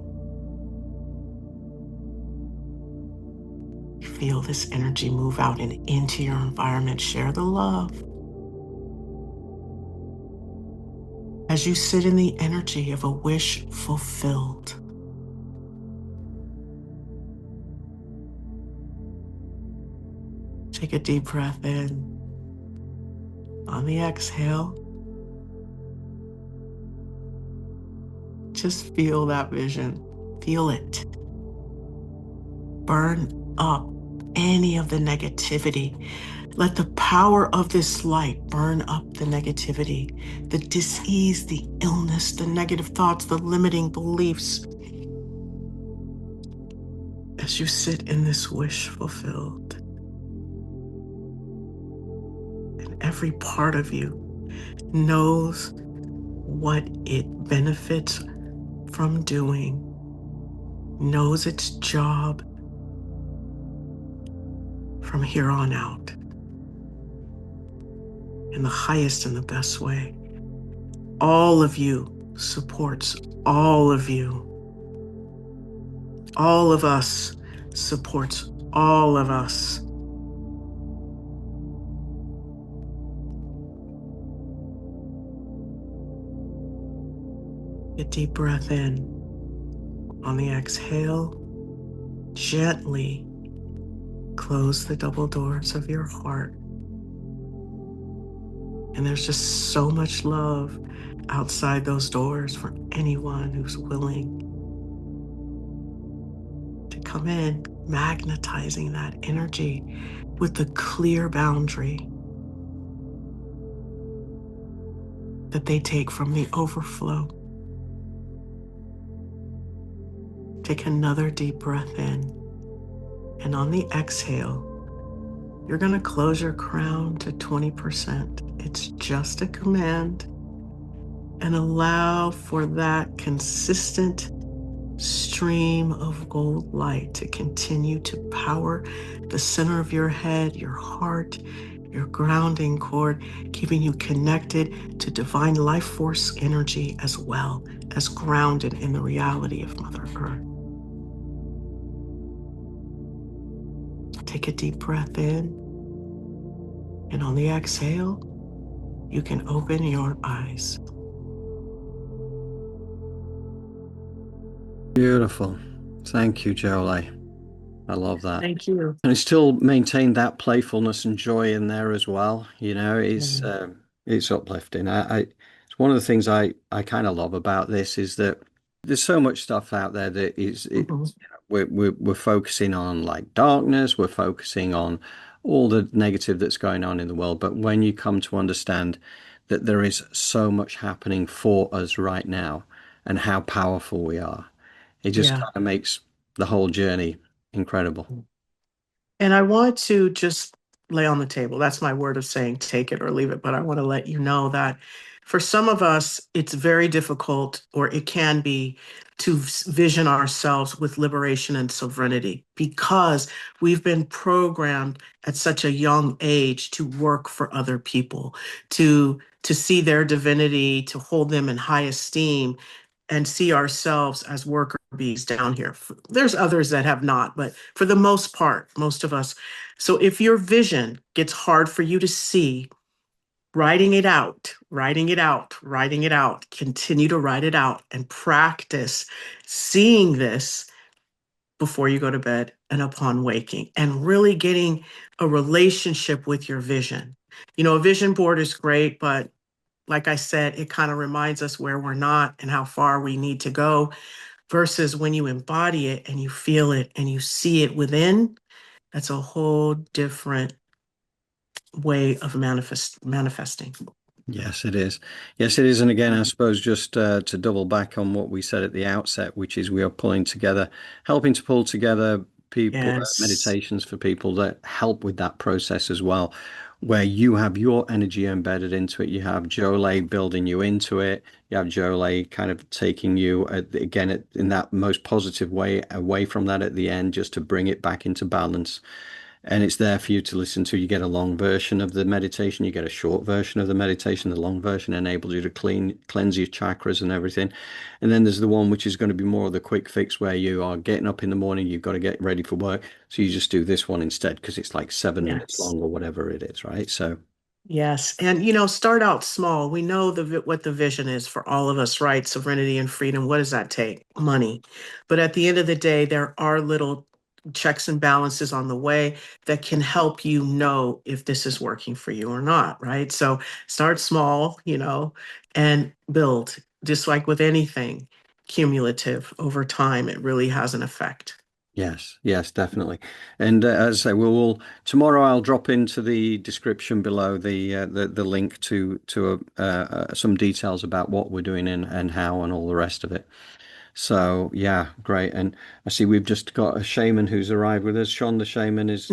Feel this energy move out and into your environment. Share the love. As you sit in the energy of a wish fulfilled. Take a deep breath in. On the exhale, just feel that vision. Feel it. Burn up any of the negativity. Let the power of this light burn up the negativity, the dis-ease, the illness, the negative thoughts, the limiting beliefs. As you sit in this wish fulfilled, and every part of you knows what it benefits from doing, knows its job from here on out in the highest and the best way. All of you supports all of you. All of us supports all of us. A deep breath in. On the exhale, gently close the double doors of your heart. And there's just so much love outside those doors for anyone who's willing to come in, magnetizing that energy with the clear boundary that they take from the overflow. Take another deep breath in. And on the exhale, you're going to close your crown to 20%. It's just a command. And allow for that consistent stream of gold light to continue to power the center of your head, your heart, your grounding cord, keeping you connected to divine life force energy as well as grounded in the reality of Mother Earth. Take a deep breath in, and on the exhale, you can open your eyes. Beautiful. Thank you, Jolé. I love that. Thank you. And it still maintained that playfulness and joy in there as well. Yeah. It's uplifting. It's one of the things I kind of love about this is that there's so much stuff out there that Mhm. we're focusing on like darkness, we're focusing on all the negative that's going on in the world. But when you come to understand that there is so much happening for us right now and how powerful we are, it just Yeah. kind of makes the whole journey incredible. And I want to just lay on the table. That's my word of saying take it or leave it. But I want to let you know that for some of us, it's very difficult, or it can be, to vision ourselves with liberation and sovereignty because we've been programmed at such a young age to work for other people, to see their divinity, to hold them in high esteem, and see ourselves as worker bees down here. There's others that have not, but for the most part, most of us. So if your vision gets hard for you to see, writing it out, writing it out, writing it out, continue to write it out and practice seeing this before you go to bed and upon waking, and really getting a relationship with your vision. A vision board is great, but like I said, it kind of reminds us where we're not and how far we need to go, versus when you embody it and you feel it and you see it within. That's a whole different way of manifesting. Yes, it is. Yes, it is. And again, I suppose just to double back on what we said at the outset, which is we are pulling together, helping to pull together people, Yes. meditations for people that help with that process as well, where you have your energy embedded into it. You have Jolé building you into it. You have Jolé kind of taking you, again, in that most positive way away from that at the end, just to bring it back into balance, and it's there for you to listen to. You get a long version of the meditation, you get a short version of the meditation. The long version enables you to cleanse your chakras and everything. And then there's the one which is going to be more of the quick fix, where you are getting up in the morning, you've got to get ready for work, so you just do this one instead because it's like 7 minutes Yes. long or whatever it is, right? So Yes. And, start out small. We know what the vision is for all of us, right? Serenity and freedom. What does that take? Money. But at the end of the day, there are little checks and balances on the way that can help you know if this is working for you or not, right? So start small, and build. Just like with anything, cumulative over time, it really has an effect. yes, yes, definitely. And as I say, we'll tomorrow. I'll drop into the description below the link to some details about what we're doing and how and all the rest of it. So yeah, great. And I see we've just got a shaman who's arrived with us. Sean the shaman is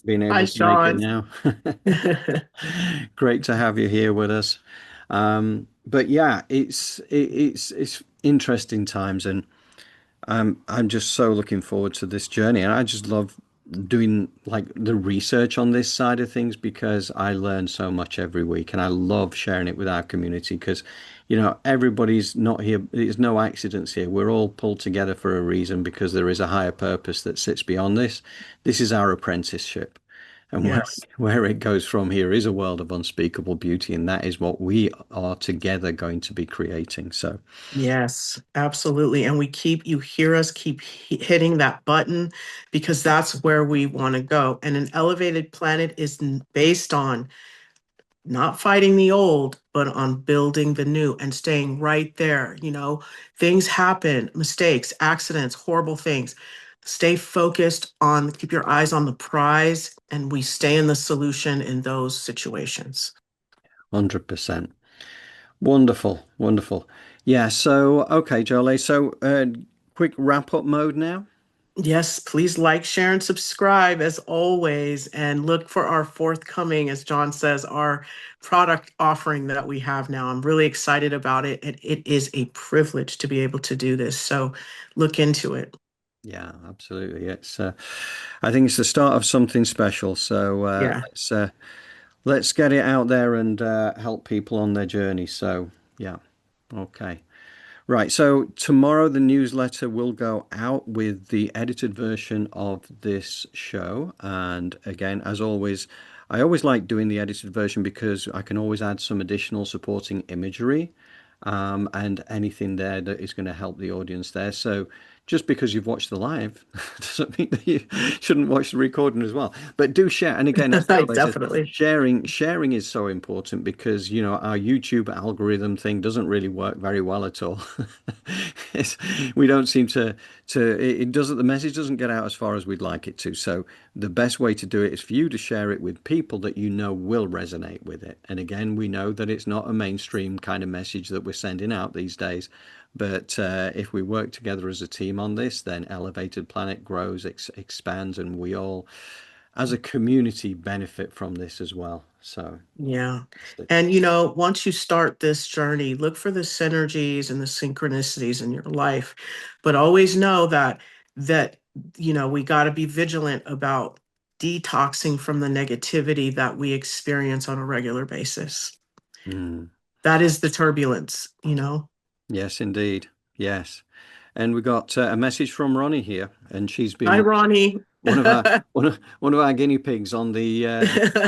being Hi, able to make it Sean. now. Great to have you here with us. But yeah, it's interesting times, and I'm just so looking forward to this journey. And I just love doing like the research on this side of things because I learn so much every week, and I love sharing it with our community because, everybody's not here. There's no accidents here. We're all pulled together for a reason because there is a higher purpose that sits beyond this. This is our apprenticeship. And where Yes. where it goes from here is a world of unspeakable beauty, and that is what we are together going to be creating. So, Yes, absolutely. And you hear us keep hitting that button because that's where we want to go. And an elevated planet is based on not fighting the old, but on building the new and staying right there. Things happen, mistakes, accidents, horrible things. Stay focused keep your eyes on the prize, and we stay in the solution in those situations. 100%. Wonderful, wonderful. Yeah, so okay, Jolé. So quick wrap up mode now. Yes, please like, share, and subscribe as always. And look for our forthcoming, as John says, our product offering that we have now. I'm really excited about it. And it is a privilege to be able to do this. So look into it. Yeah, absolutely. It's I think it's the start of something special. So Yeah. let's get it out there and help people on their journey. So yeah, okay. Right. So tomorrow the newsletter will go out with the edited version of this show. And again, as always, I always like doing the edited version because I can always add some additional supporting imagery, and anything there that is going to help the audience there. So just because you've watched the live doesn't mean that you shouldn't watch the recording as well. But do share. And again, as Jolé says, Definitely. sharing is so important because our YouTube algorithm thing doesn't really work very well at all. We don't seem to it doesn't the message doesn't get out as far as we'd like it to. So the best way to do it is for you to share it with people that you know will resonate with it. And again, we know that it's not a mainstream kind of message that we're sending out these days. But if we work together as a team on this, then Elevated Planet grows, expands, and we all, as a community, benefit from this as well. So Yeah. that's it. And, once you start this journey, look for the synergies and the synchronicities in your life, but always know that we got to be vigilant about detoxing from the negativity that we experience on a regular basis. Mm. That is the turbulence. Yes, indeed. Yes. And we got a message from Ronnie here, and she's Hi, been Ronnie. one of our one of our guinea pigs on the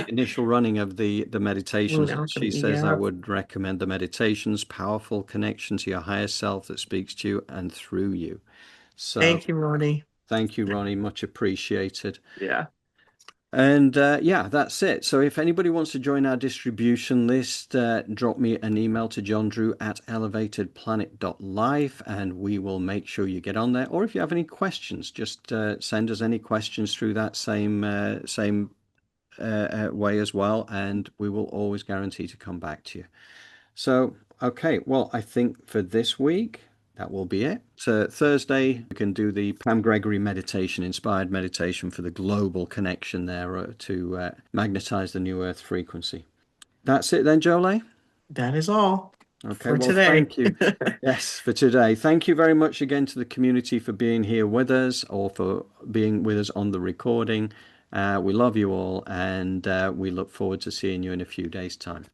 initial running of the Moon meditations. She Alchemy, says, I yeah. would recommend the meditations, powerful connection to your higher self that speaks to you and through you. So Thank you, Ronnie. thank you, Ronnie. Much appreciated. Yeah. And yeah, that's it. So if anybody wants to join our distribution list, drop me an email to johndrew@elevatedplanet.life and we will make sure you get on there. Or if you have any questions, just send us any questions through that same way as well, and we will always guarantee to come back to you. So, okay, well, I think for this week, that will be it. So Thursday, we can do the Pam Gregory meditation, inspired meditation for the global connection there to magnetize the new Earth frequency. That's it then, Jolé? That is all Okay, for well, today. thank you. Yes, for today. Thank you very much again to the community for being here with us or for being with us on the recording. We love you all, and we look forward to seeing you in a few days' time.